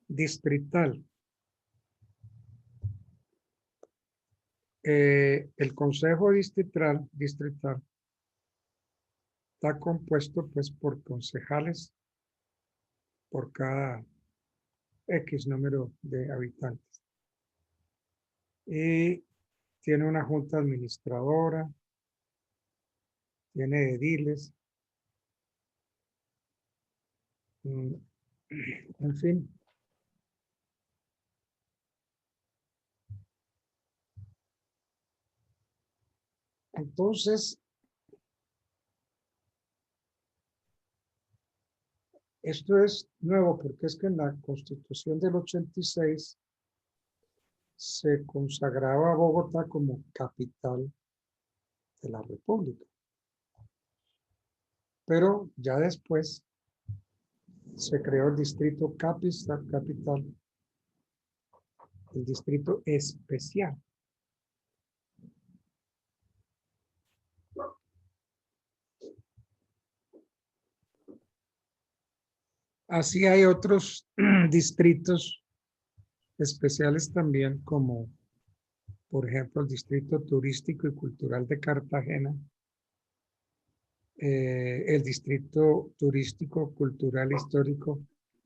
distrital. El consejo distrital está compuesto pues por concejales por cada X número de habitantes. Y tiene una junta administradora, tiene ediles, en fin. Entonces, esto es nuevo porque es que en la Constitución del 86 se consagraba a Bogotá como capital de la República. Pero ya después se creó el distrito capital, el distrito especial. Así hay otros distritos especiales también, como por ejemplo el Distrito Turístico y Cultural de Cartagena, el Distrito Turístico, Cultural, Histórico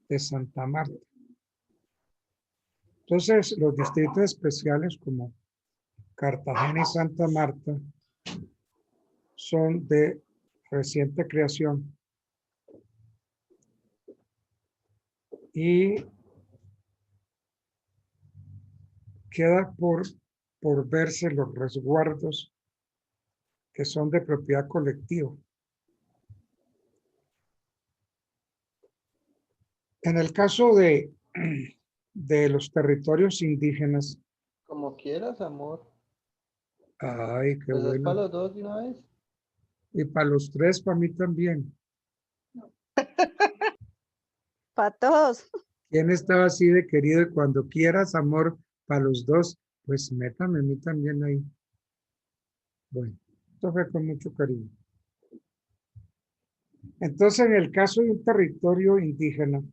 de Santa Marta. Entonces, los distritos especiales como Cartagena y Santa Marta son de reciente creación y queda por verse los resguardos que son de propiedad colectiva. En el caso de los territorios indígenas. Como quieras, amor. Ay, qué ¿Pues es para bueno. los dos de una vez? Y para los tres, para mí también. Para todos. ¿Quién estaba así de querido? Y cuando quieras, amor, para los dos, pues métame a mí también ahí. Bueno, esto fue con mucho cariño. Entonces, en el caso de un territorio indígena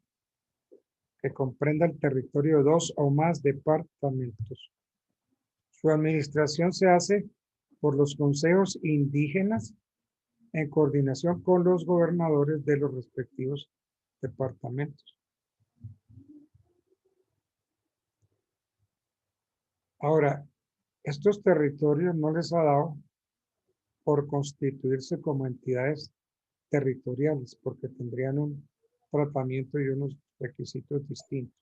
que comprenda el territorio de 2 o más departamentos, Su administración se hace por los consejos indígenas en coordinación con los gobernadores de los respectivos departamentos. Ahora, estos territorios no les ha dado por constituirse como entidades territoriales, porque tendrían un tratamiento y unos requisitos distintos.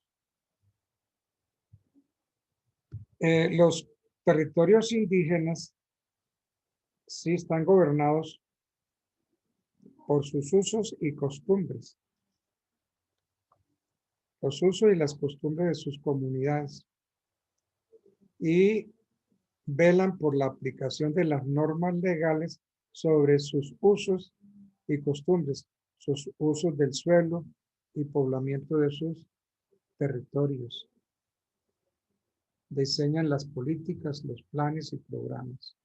Los territorios indígenas sí están gobernados por sus usos y costumbres. Los usos y las costumbres de sus comunidades. Y velan por la aplicación de las normas legales sobre sus usos y costumbres, sus usos del suelo y poblamiento de sus territorios. Diseñan las políticas, los planes y programas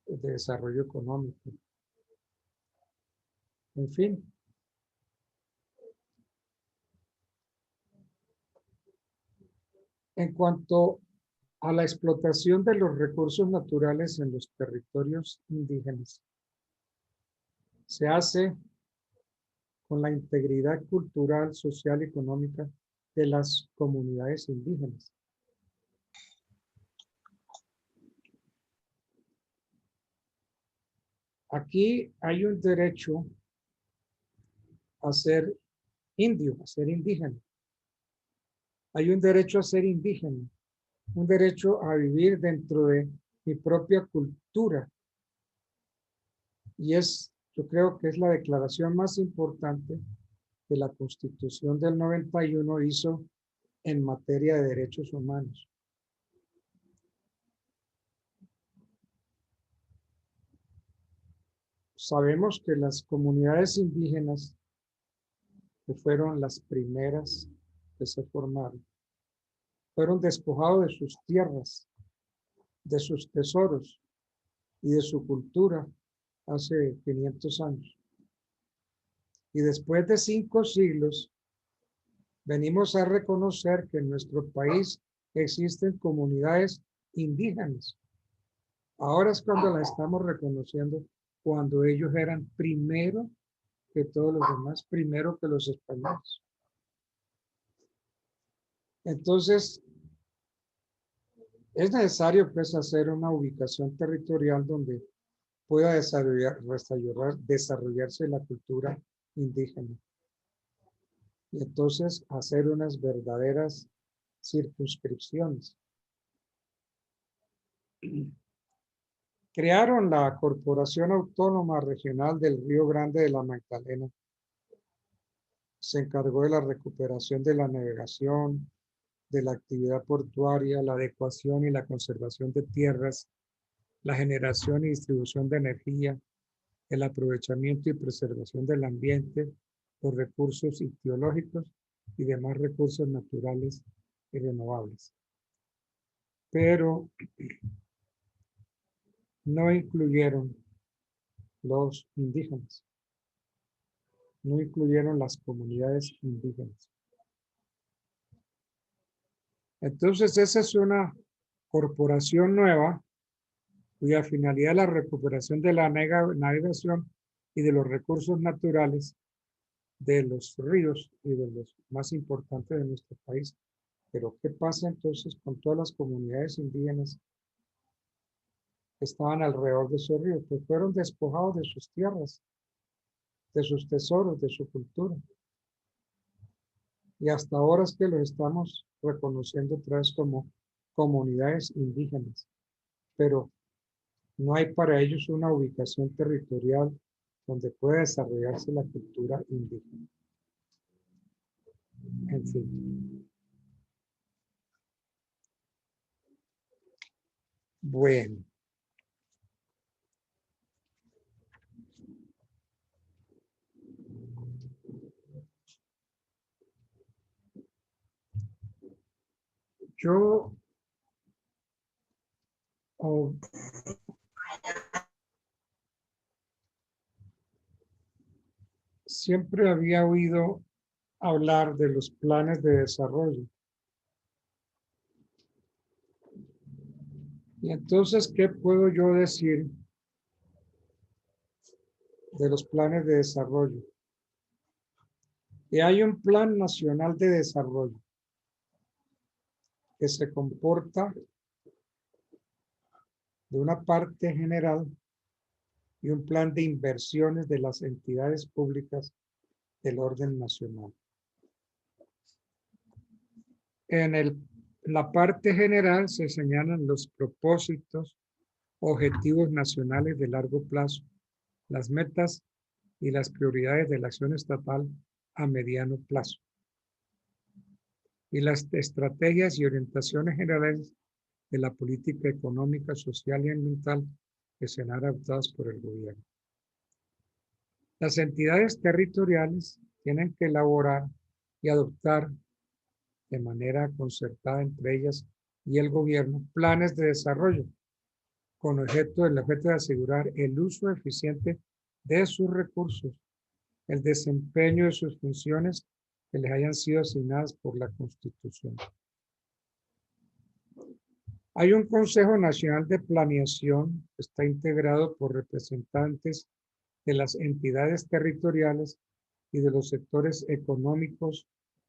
de desarrollo económico. En fin. En cuanto a la explotación de los recursos naturales en los territorios indígenas, se hace con la integridad cultural, social y económica de las comunidades indígenas. Aquí hay un derecho a ser indio, a ser indígena. Hay un derecho a ser indígena, un derecho a vivir dentro de mi propia cultura. Y yo creo que es la declaración más importante que la Constitución del 91 hizo en materia de derechos humanos. Sabemos que las comunidades indígenas, que fueron las primeras que se formaron, fueron despojados de sus tierras, de sus tesoros y de su cultura hace 500 años. Y después de 5 siglos, venimos a reconocer que en nuestro país existen comunidades indígenas. Ahora es cuando la estamos reconociendo, cuando ellos eran primero que todos los demás, primero que los españoles. Entonces, es necesario pues hacer una ubicación territorial donde pueda desarrollarse la cultura indígena. Y entonces hacer unas verdaderas circunscripciones. Crearon la Corporación Autónoma Regional del Río Grande de la Magdalena. Se encargó de la recuperación de la navegación, de la actividad portuaria, la adecuación y la conservación de tierras, la generación y distribución de energía, el aprovechamiento y preservación del ambiente, los recursos ictiológicos y demás recursos naturales y renovables. Pero no incluyeron los indígenas, no incluyeron las comunidades indígenas. Entonces, esa es una corporación nueva cuya finalidad es la recuperación de la navegación y de los recursos naturales de los ríos y de los más importantes de nuestro país. Pero, ¿qué pasa entonces con todas las comunidades indígenas que estaban alrededor de esos ríos? Pues fueron despojados de sus tierras, de sus tesoros, de su cultura. Y hasta ahora es que los estamos reconociendo otra vez como comunidades indígenas. Pero no hay para ellos una ubicación territorial donde pueda desarrollarse la cultura indígena. En fin. Bueno. Yo siempre había oído hablar de los planes de desarrollo. Y entonces, ¿qué puedo yo decir de los planes de desarrollo? Que hay un plan nacional de desarrollo que se comporta de una parte general y un plan de inversiones de las entidades públicas del orden nacional. La parte general se señalan los propósitos, objetivos nacionales de largo plazo, las metas y las prioridades de la acción estatal a mediano plazo, y las estrategias y orientaciones generales de la política económica, social y ambiental que serán adoptadas por el gobierno. Las entidades territoriales tienen que elaborar y adoptar de manera concertada entre ellas y el gobierno planes de desarrollo con el objeto de asegurar el uso eficiente de sus recursos, el desempeño de sus funciones que les hayan sido asignadas por la Constitución. Hay un Consejo Nacional de Planeación que está integrado por representantes de las entidades territoriales y de los sectores económicos,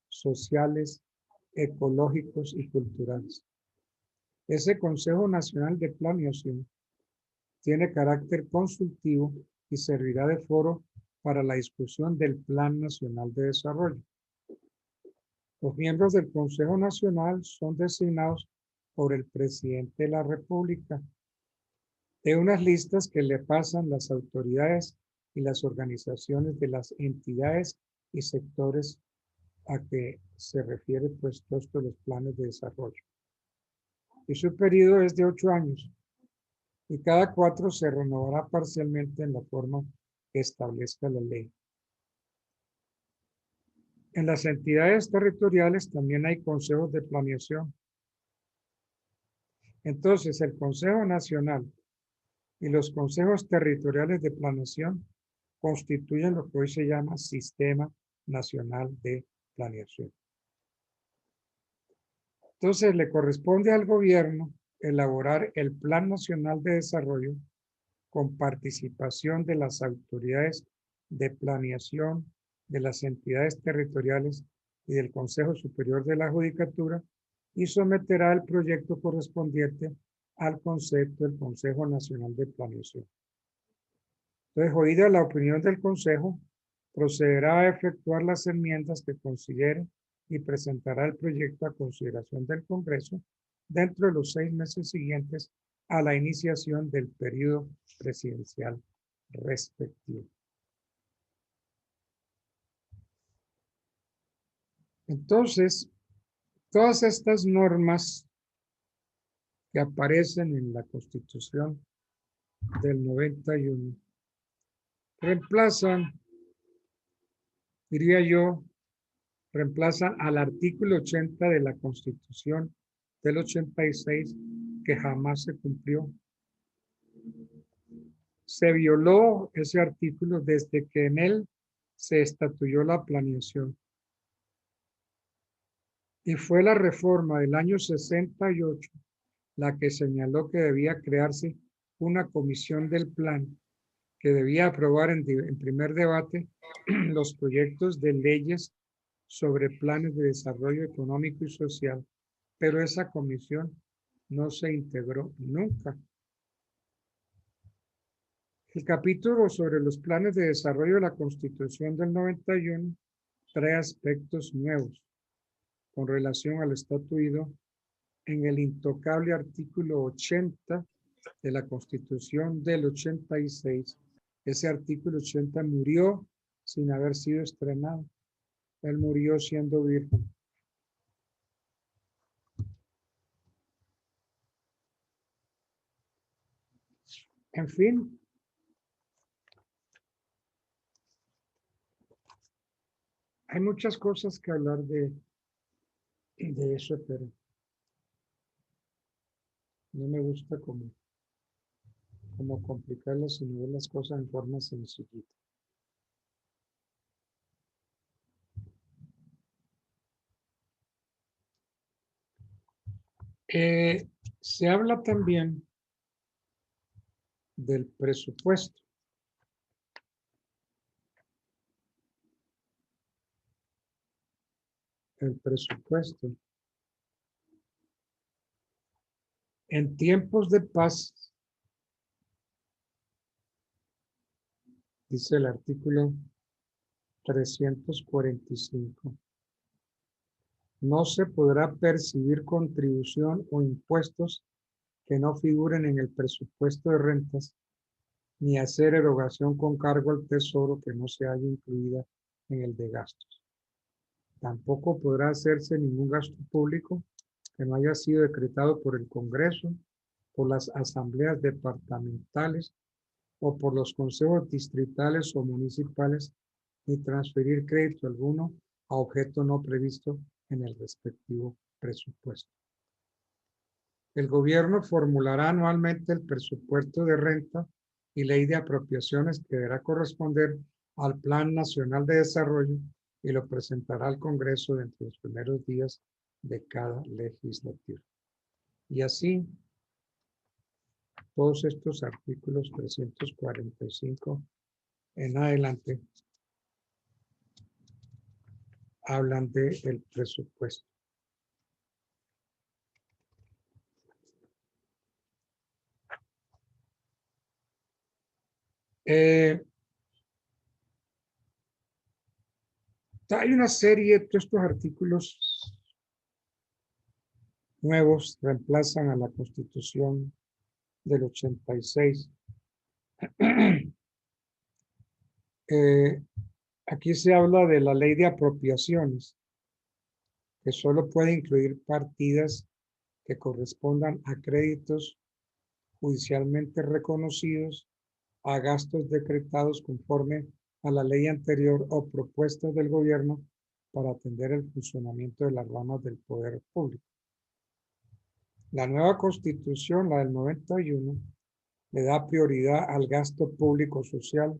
sociales, ecológicos y culturales. Ese Consejo Nacional de Planeación tiene carácter consultivo y servirá de foro para la discusión del Plan Nacional de Desarrollo. Los miembros del Consejo Nacional son designados por el presidente de la República de unas listas que le pasan las autoridades y las organizaciones de las entidades y sectores a que se refiere pues todos los planes de desarrollo. Y su periodo es de 8 años y cada 4 se renovará parcialmente en la forma que establezca la ley. En las entidades territoriales también hay consejos de planeación. Entonces, el Consejo Nacional y los consejos territoriales de planeación constituyen lo que hoy se llama Sistema Nacional de Planeación. Entonces, le corresponde al gobierno elaborar el Plan Nacional de Desarrollo con participación de las autoridades de planeación, de las entidades territoriales y del Consejo Superior de la Judicatura, y someterá el proyecto correspondiente al concepto del Consejo Nacional de Planeación. Entonces, oída la opinión del Consejo, procederá a efectuar las enmiendas que considere y presentará el proyecto a consideración del Congreso dentro de los 6 meses siguientes a la iniciación del periodo presidencial respectivo. Entonces, todas estas normas que aparecen en la Constitución del 91 reemplazan, diría yo, reemplazan al artículo 80 de la Constitución del 86 que jamás se cumplió. Se violó ese artículo desde que en él se estatuyó la planeación. Y fue la reforma del año 68 la que señaló que debía crearse una comisión del plan que debía aprobar en primer debate los proyectos de leyes sobre planes de desarrollo económico y social, pero esa comisión no se integró nunca. El capítulo sobre los planes de desarrollo de la Constitución del 91 trae aspectos nuevos con relación al estatuido en el intocable artículo 80 de la Constitución del 86. Ese artículo 80 murió sin haber sido estrenado. Él murió siendo virgen. En fin, hay muchas cosas que hablar de eso, pero no me gusta como complicarlas, sino ver las cosas en forma sencillita. Se habla también del presupuesto. El presupuesto. En tiempos de paz, dice el artículo 345, no se podrá percibir contribución o impuestos que no figuren en el presupuesto de rentas, ni hacer erogación con cargo al tesoro que no se haya incluida en el de gastos. Tampoco podrá hacerse ningún gasto público que no haya sido decretado por el Congreso, por las asambleas departamentales o por los consejos distritales o municipales, ni transferir crédito alguno a objeto no previsto en el respectivo presupuesto. El gobierno formulará anualmente el presupuesto de renta y ley de apropiaciones que deberá corresponder al Plan Nacional de Desarrollo y lo presentará al Congreso dentro de los primeros días de cada legislatura. Y así, todos estos artículos 345 en adelante hablan del presupuesto. Hay una serie, todos estos artículos nuevos reemplazan a la Constitución del 86. Aquí se habla de la ley de apropiaciones, que solo puede incluir partidas que correspondan a créditos judicialmente reconocidos, a gastos decretados conforme a la ley anterior o propuestas del gobierno para atender el funcionamiento de las ramas del poder público. La nueva Constitución, la del 91, le da prioridad al gasto público social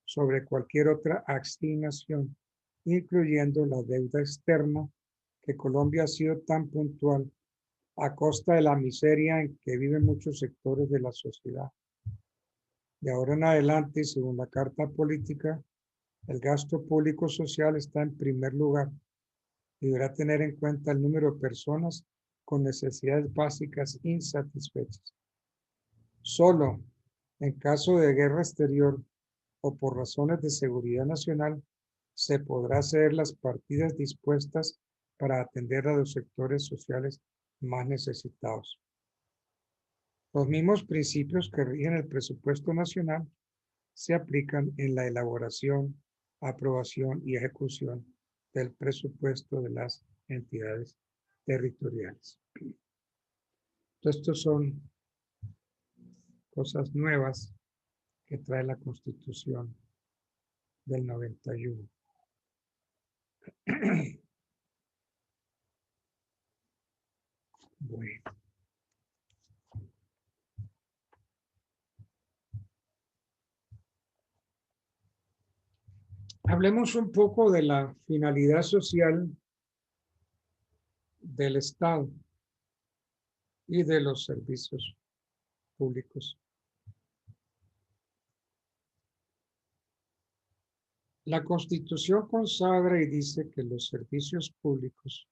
sobre cualquier otra asignación, incluyendo la deuda externa, que Colombia ha sido tan puntual a costa de la miseria en que viven muchos sectores de la sociedad. De ahora en adelante, según la Carta Política, el gasto público social está en primer lugar y deberá tener en cuenta el número de personas con necesidades básicas insatisfechas. Solo en caso de guerra exterior o por razones de seguridad nacional se podrá ceder las partidas dispuestas para atender a los sectores sociales más necesitados. Los mismos principios que rigen el presupuesto nacional se aplican en la elaboración, aprobación y ejecución del presupuesto de las entidades territoriales. Entonces, estos son cosas nuevas que trae la Constitución del 91. Bueno. Hablemos un poco de la finalidad social del Estado y de los servicios públicos. La Constitución consagra y dice que los servicios públicos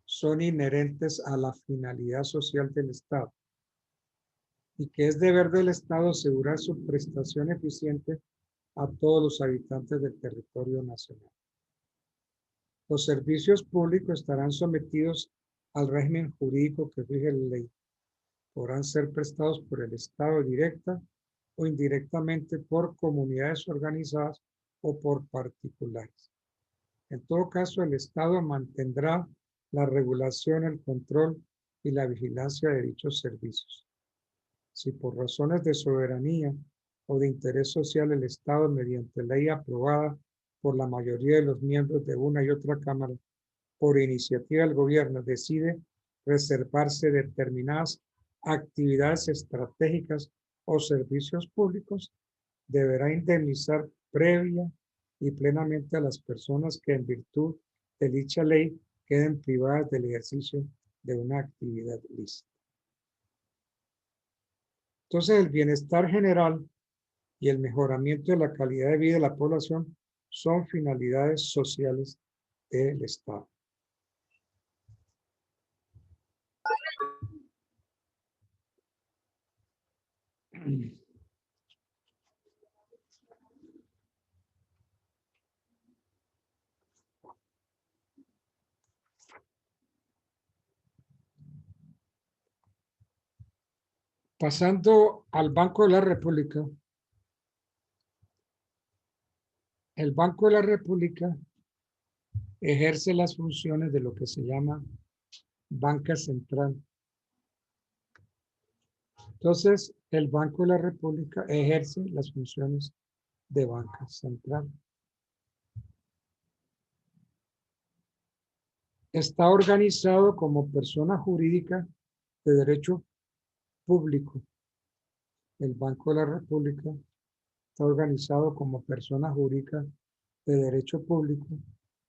son inherentes a la finalidad social del Estado y que es deber del Estado asegurar su prestación eficiente a todos los habitantes del territorio nacional. Los servicios públicos estarán sometidos al régimen jurídico que rige la ley. Podrán ser prestados por el Estado directa o indirectamente por comunidades organizadas o por particulares. En todo caso, el Estado mantendrá la regulación, el control y la vigilancia de dichos servicios. Si por razones de soberanía o de interés social el Estado, mediante ley aprobada por la mayoría de los miembros de una y otra Cámara, por iniciativa del gobierno, decide reservarse determinadas actividades estratégicas o servicios públicos, deberá indemnizar previa y plenamente a las personas que en virtud de dicha ley queden privadas del ejercicio de una actividad lícita. Entonces, el bienestar general y el mejoramiento de la calidad de vida de la población son finalidades sociales del Estado. Pasando al Banco de la República, el Banco de la República ejerce las funciones de lo que se llama banca central. Entonces, el Banco de la República ejerce las funciones de banca central. Está organizado como persona jurídica de derecho público. El Banco de la República está organizado como persona jurídica de derecho público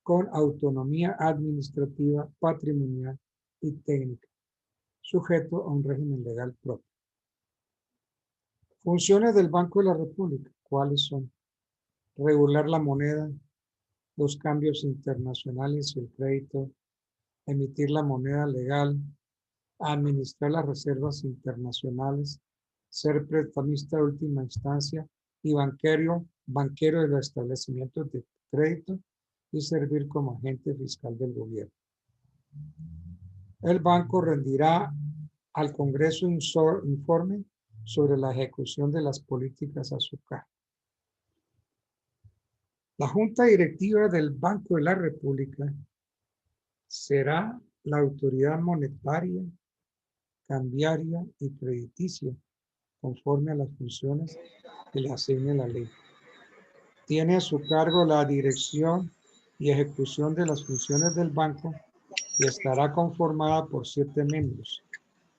con autonomía administrativa, patrimonial y técnica, sujeto a un régimen legal propio. Funciones del Banco de la República, ¿cuáles son? Regular la moneda, los cambios internacionales y el crédito, emitir la moneda legal, administrar las reservas internacionales, ser prestamista de última instancia y banquero de los establecimientos de crédito y servir como agente fiscal del gobierno. El banco rendirá al Congreso un informe sobre la ejecución de las políticas a su cargo. La Junta Directiva del Banco de la República será la autoridad monetaria, cambiaria y crediticia, conforme a las funciones que le asigne la ley. Tiene a su cargo la dirección y ejecución de las funciones del banco y estará conformada por 7 miembros,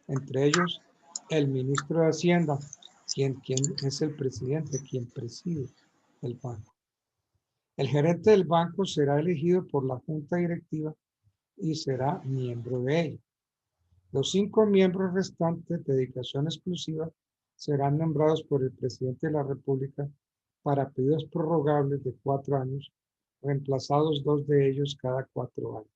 entre ellos el ministro de Hacienda, quien es el presidente, quien preside el banco. El gerente del banco será elegido por la Junta Directiva y será miembro de ella. Los 5 miembros restantes de dedicación exclusiva serán nombrados por el presidente de la República para periodos prorrogables de 4 años, reemplazados 2 de ellos cada 4 años.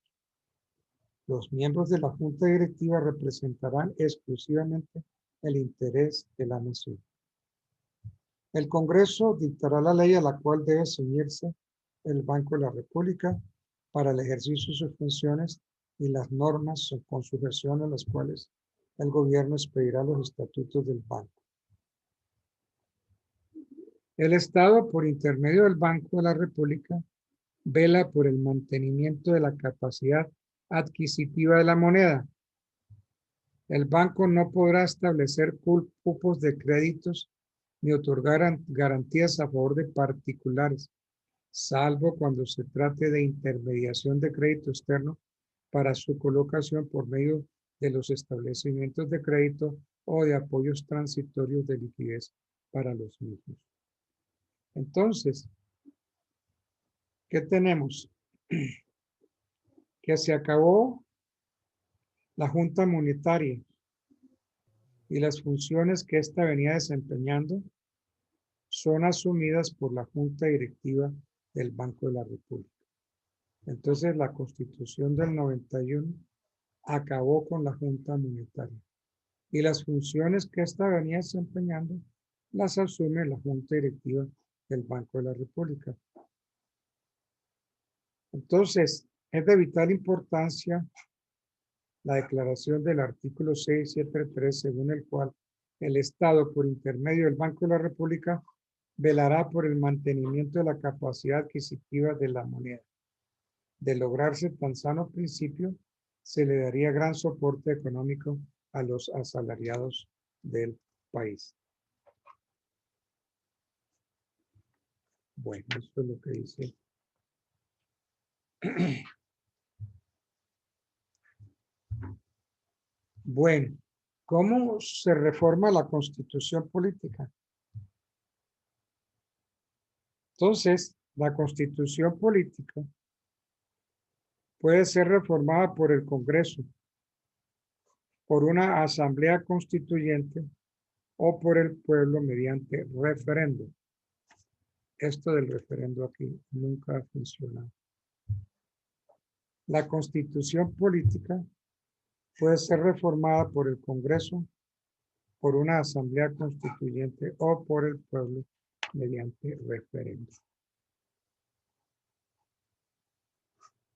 Los miembros de la Junta Directiva representarán exclusivamente el interés de la nación. El Congreso dictará la ley a la cual debe ceñirse el Banco de la República para el ejercicio de sus funciones y las normas con sujeción a las cuales el gobierno expedirá los estatutos del banco. El Estado, por intermedio del Banco de la República, vela por el mantenimiento de la capacidad adquisitiva de la moneda. El banco no podrá establecer cupos de créditos ni otorgar garantías a favor de particulares, salvo cuando se trate de intermediación de crédito externo para su colocación por medio de los establecimientos de crédito o de apoyos transitorios de liquidez para los mismos. Entonces, ¿qué tenemos? Que se acabó la Junta Monetaria y las funciones que ésta venía desempeñando son asumidas por la Junta Directiva del Banco de la República. Entonces, la Constitución del 91 acabó con la Junta Monetaria y las funciones que ésta venía desempeñando las asume la Junta Directiva del Banco de la República. Entonces, es de vital importancia la declaración del artículo 673, según el cual el Estado, por intermedio del Banco de la República, velará por el mantenimiento de la capacidad adquisitiva de la moneda. De lograrse tan sano principio, se le daría gran soporte económico a los asalariados del país. Bueno, esto es lo que dice. Bueno, ¿cómo se reforma la Constitución política? Entonces, la Constitución política puede ser reformada por el Congreso, por una asamblea constituyente o por el pueblo mediante referendo. Esto del referendo aquí nunca ha funcionado. La constitución política puede ser reformada por el Congreso, por una asamblea constituyente o por el pueblo mediante referendo.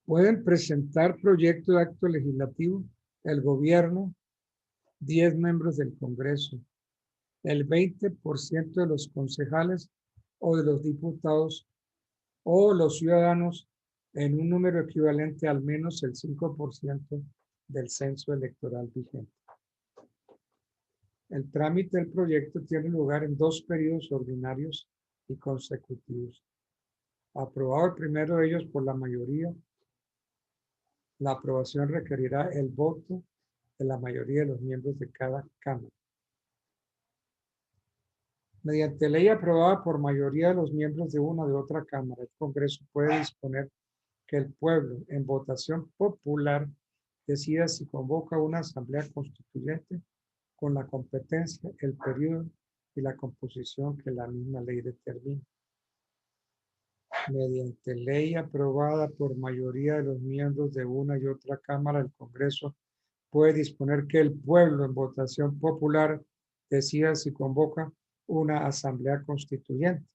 Pueden presentar proyecto de acto legislativo el gobierno, 10 miembros del Congreso, el 20% de los concejales o de los diputados o los ciudadanos en un número equivalente al menos el 5% del censo electoral vigente. El trámite del proyecto tiene lugar en 2 periodos ordinarios y consecutivos. Aprobado el primero de ellos por la mayoría, la aprobación requerirá el voto de la mayoría de los miembros de cada Cámara. Mediante ley aprobada por mayoría de los miembros de una o de otra Cámara, el Congreso puede disponer que el pueblo, en votación popular, decida si convoca una asamblea constituyente con la competencia, el periodo y la composición que la misma ley determina. Mediante ley aprobada por mayoría de los miembros de una y otra Cámara, el Congreso puede disponer que el pueblo en votación popular decida si convoca una asamblea constituyente.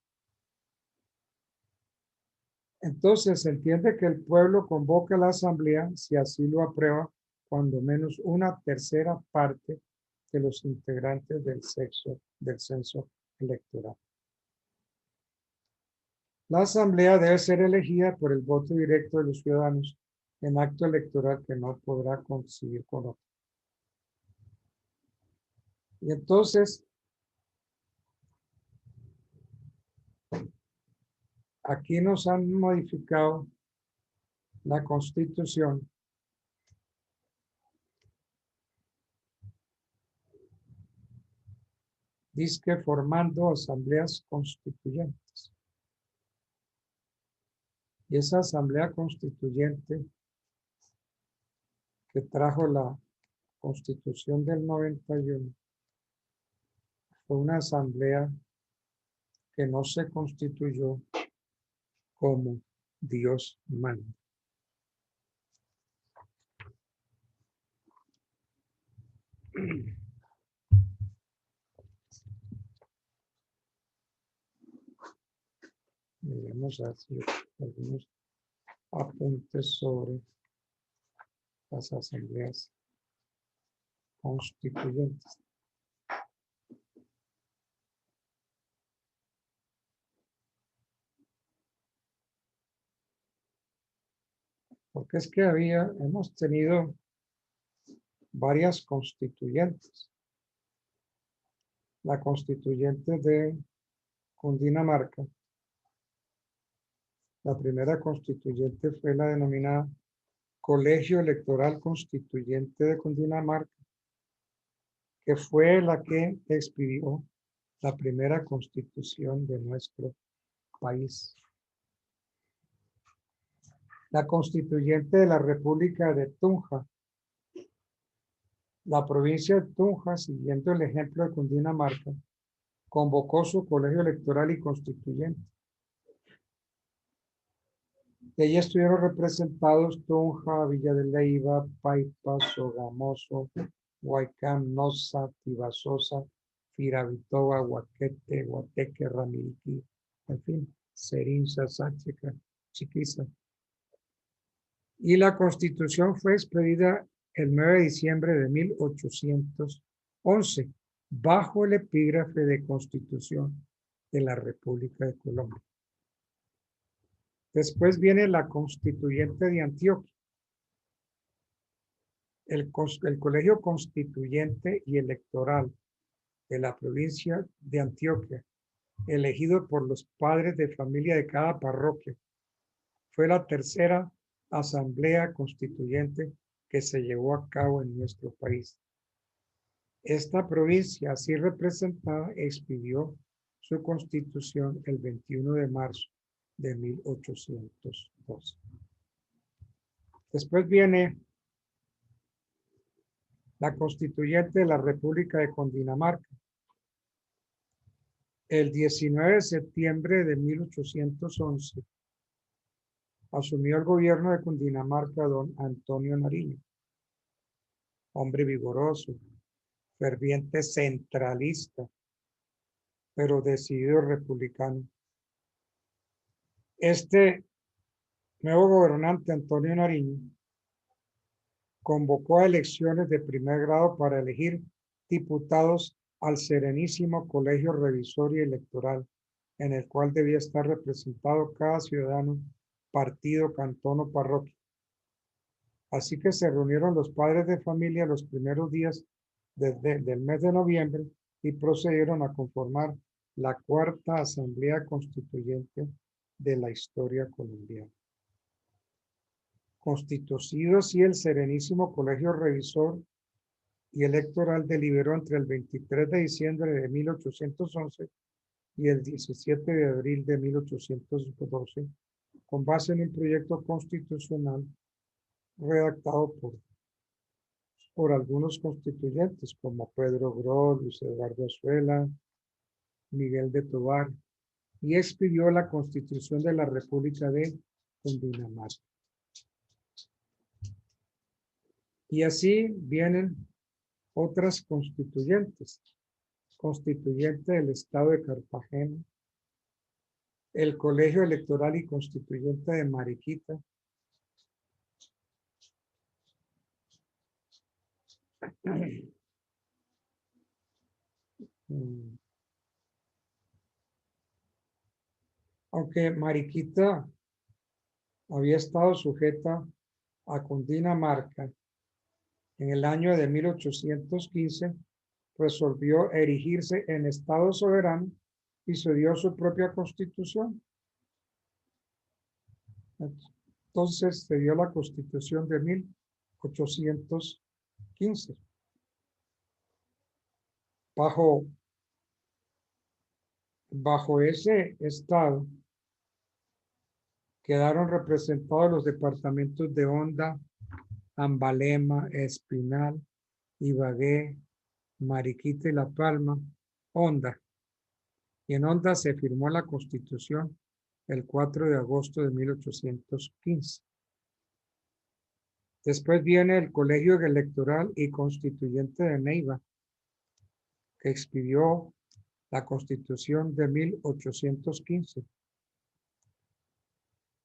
Entonces se entiende que el pueblo convoca la asamblea si así lo aprueba cuando menos una tercera parte de los integrantes del censo electoral. La asamblea debe ser elegida por el voto directo de los ciudadanos en acto electoral que no podrá coincidir con otro. Y entonces, aquí nos han modificado la Constitución dizque formando asambleas constituyentes. Y esa asamblea constituyente que trajo la Constitución del 91 fue una asamblea que no se constituyó como Dios manda. Vamos a hacer algunos apuntes sobre las asambleas constituyentes. Porque es que hemos tenido varias constituyentes. La constituyente de Cundinamarca. La primera constituyente fue la denominada Colegio Electoral Constituyente de Cundinamarca, que fue la que expidió la primera constitución de nuestro país. La constituyente de la República de Tunja. La provincia de Tunja, siguiendo el ejemplo de Cundinamarca, convocó su colegio electoral y constituyente. De allí estuvieron representados Tunja, Villa de Leyva, Paipa, Sogamoso, Huaycán, Nosa, Tibasosa, Firavitoa, Huaquete, Guateque, Ramiliquí, en fin, Serinza, Sácheca, Chiquiza. Y la Constitución fue expedida el 9 de diciembre de 1811, bajo el epígrafe de Constitución de la República de Colombia. Después viene la Constituyente de Antioquia. El Colegio Constituyente y Electoral de la provincia de Antioquia, elegido por los padres de familia de cada parroquia, fue la tercera asamblea constituyente que se llevó a cabo en nuestro país. Esta provincia, así representada, expidió su constitución el 21 de marzo de 1812. Después viene la constituyente de la República de Cundinamarca, El 19 de septiembre de 1811 asumió el gobierno de Cundinamarca don Antonio Nariño, hombre vigoroso, ferviente centralista, pero decidido republicano. Este nuevo gobernante, Antonio Nariño, convocó a elecciones de primer grado para elegir diputados al Serenísimo Colegio Revisor y Electoral, en el cual debía estar representado cada ciudadano, partido, cantón o parroquia. Así que se reunieron los padres de familia los primeros días del mes de noviembre y procedieron a conformar la cuarta Asamblea Constituyente de la historia colombiana. Constituido así el Serenísimo Colegio Revisor y Electoral, deliberó entre el 23 de diciembre de 1811 y el 17 de abril de 1812, con base en un proyecto constitucional redactado por algunos constituyentes como Pedro Gross, Luis Eduardo Azuela, Miguel de Tovar, y expidió la Constitución de la República de Cundinamarca. Y así vienen otras constituyentes. Constituyente del Estado de Cartagena, el Colegio Electoral y Constituyente de Mariquita, aunque Mariquita había estado sujeta a Cundinamarca, en el año de 1815 resolvió erigirse en Estado soberano y se dio su propia constitución. Entonces se dio la Constitución de 1815. Bajo ese estado quedaron representados los departamentos de Honda, Ambalema, Espinal, Ibagué, Mariquita y La Palma, Honda. Y en Honda se firmó la Constitución el 4 de agosto de 1815. Después viene el Colegio Electoral y Constituyente de Neiva, que expidió la Constitución de 1815.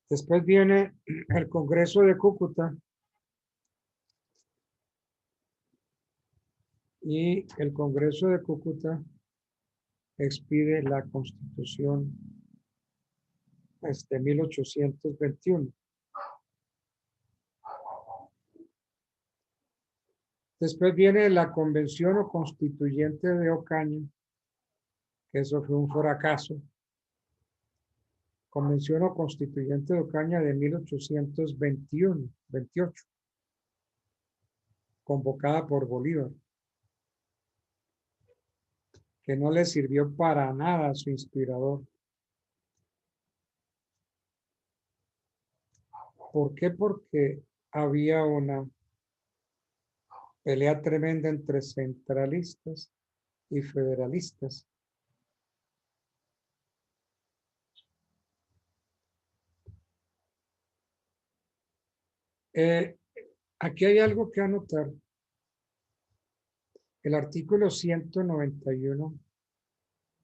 Después viene el Congreso de Cúcuta y el Congreso de Cúcuta expide la Constitución de 1821. Después viene la Convención o Constituyente de Ocaña, que eso fue un fracaso. Convención o Constituyente de Ocaña de 1828, convocada por Bolívar, que no le sirvió para nada a su inspirador. ¿Por qué? Porque había una pelea tremenda entre centralistas y federalistas. Aquí hay algo que anotar. El artículo 191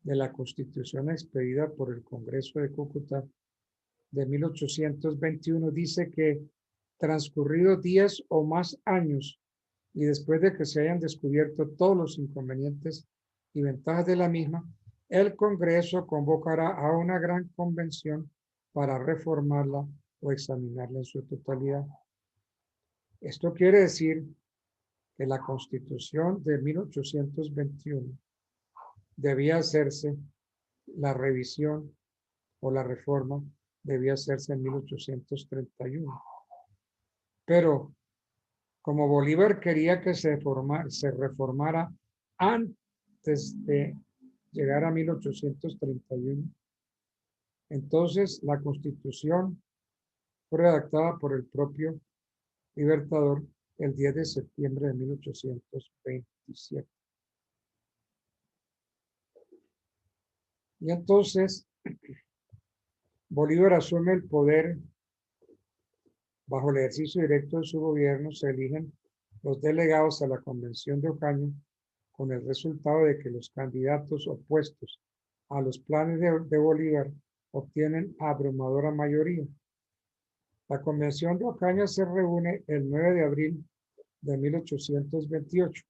de la Constitución expedida por el Congreso de Cúcuta de 1821 dice que transcurridos 10 o más años y después de que se hayan descubierto todos los inconvenientes y ventajas de la misma, el Congreso convocará a una gran convención para reformarla o examinarla en su totalidad. Esto quiere decir que la Constitución de 1821 debía hacerse, la revisión o la reforma debía hacerse en 1831. Pero como Bolívar quería que se reformara antes de llegar a 1831, entonces la Constitución fue redactada por el propio Libertador el 10 de septiembre de 1827. Y entonces, Bolívar asume el poder bajo el ejercicio directo de su gobierno. Se eligen los delegados a la Convención de Ocaña con el resultado de que los candidatos opuestos a los planes de Bolívar obtienen abrumadora mayoría. La Convención de Ocaña se reúne el 9 de abril de 1828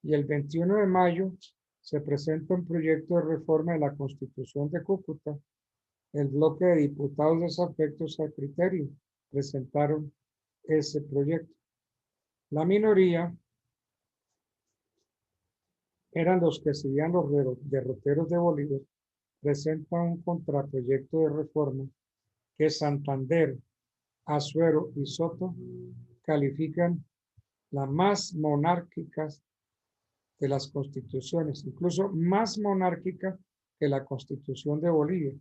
y el 21 de mayo se presenta un proyecto de reforma de la Constitución de Cúcuta. El bloque de diputados desafectos al criterio presentaron ese proyecto. La minoría eran los que seguían los derroteros de Bolívar. Presenta un contraproyecto de reforma que Santander, Azuero y Soto califican las más monárquicas de las constituciones, incluso más monárquica que la Constitución de Bolivia,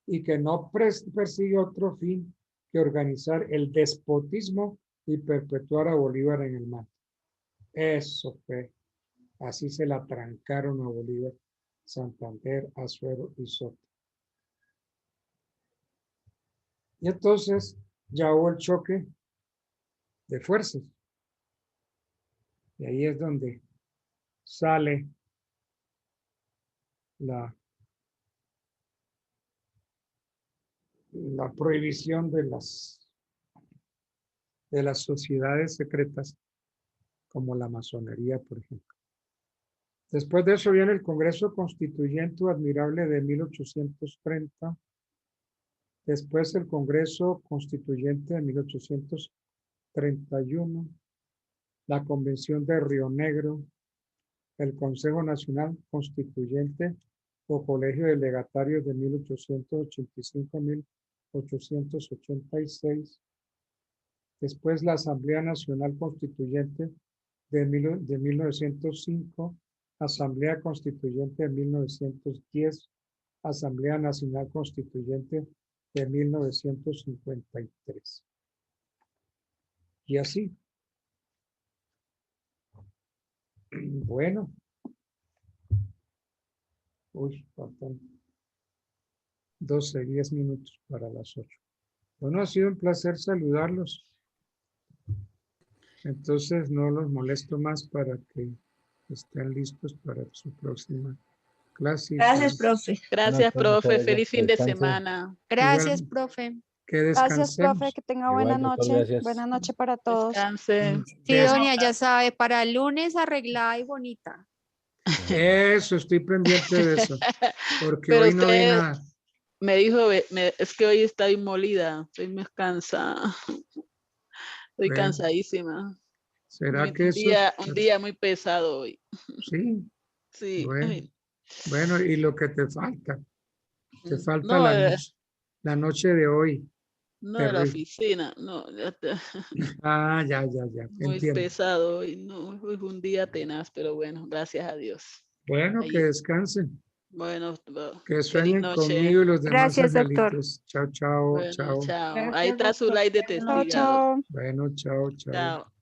y que no persigue otro fin que organizar el despotismo y perpetuar a Bolívar en el mando. Eso fue, así se la trancaron a Bolívar, Santander, Azuero y Soto. Y entonces ya hubo el choque de fuerzas. Y ahí es donde sale la prohibición de las sociedades secretas, como la masonería, por ejemplo. Después de eso viene el Congreso Constituyente Admirable de 1830. Después el Congreso Constituyente de 1831. La Convención de Río Negro. El Consejo Nacional Constituyente o Colegio de Legatarios de 1885 a 1886. Después la Asamblea Nacional Constituyente de 1905. Asamblea Constituyente de 1910, Asamblea Nacional Constituyente de 1953. Y así. Bueno. Uy, faltan 10 minutos para las 8. Bueno, ha sido un placer saludarlos. Entonces no los molesto más para que estén listos para su próxima clase. Gracias, profe. Gracias, profe. Muchas Feliz fin de descanse. semana. Gracias, Igual, profe. que Gracias, descansemos. profe, que tenga Igual, buena doctor, noche. gracias. Buena noche para todos. Descanse. Sí, doña, ya sabe, para el lunes arreglada y bonita. Eso, estoy pendiente de eso. Porque Pero hoy no vi usted nada. me dijo, es que hoy estoy molida, estoy muy cansada. Estoy Bueno, cansadísima. ¿será que Un eso? un día muy pesado hoy. Sí. Sí. Bueno, Ay, bueno, y lo que te falta. Te falta no, la noche de hoy. no de la Terrible. oficina, no. Ah, ya. Muy Entiendo. pesado hoy, no. Hoy fue un día tenaz, pero bueno, gracias a Dios. Bueno, Ahí. que descansen. Bueno, Que feliz sueñen noche. conmigo y los demás Gracias, doctor. angelitos. Chao, chao, Bueno, chao. chao. Gracias, Ahí está su doctor. like de Buenas Chao, testigado. chao. Bueno, chao, chao. Chao.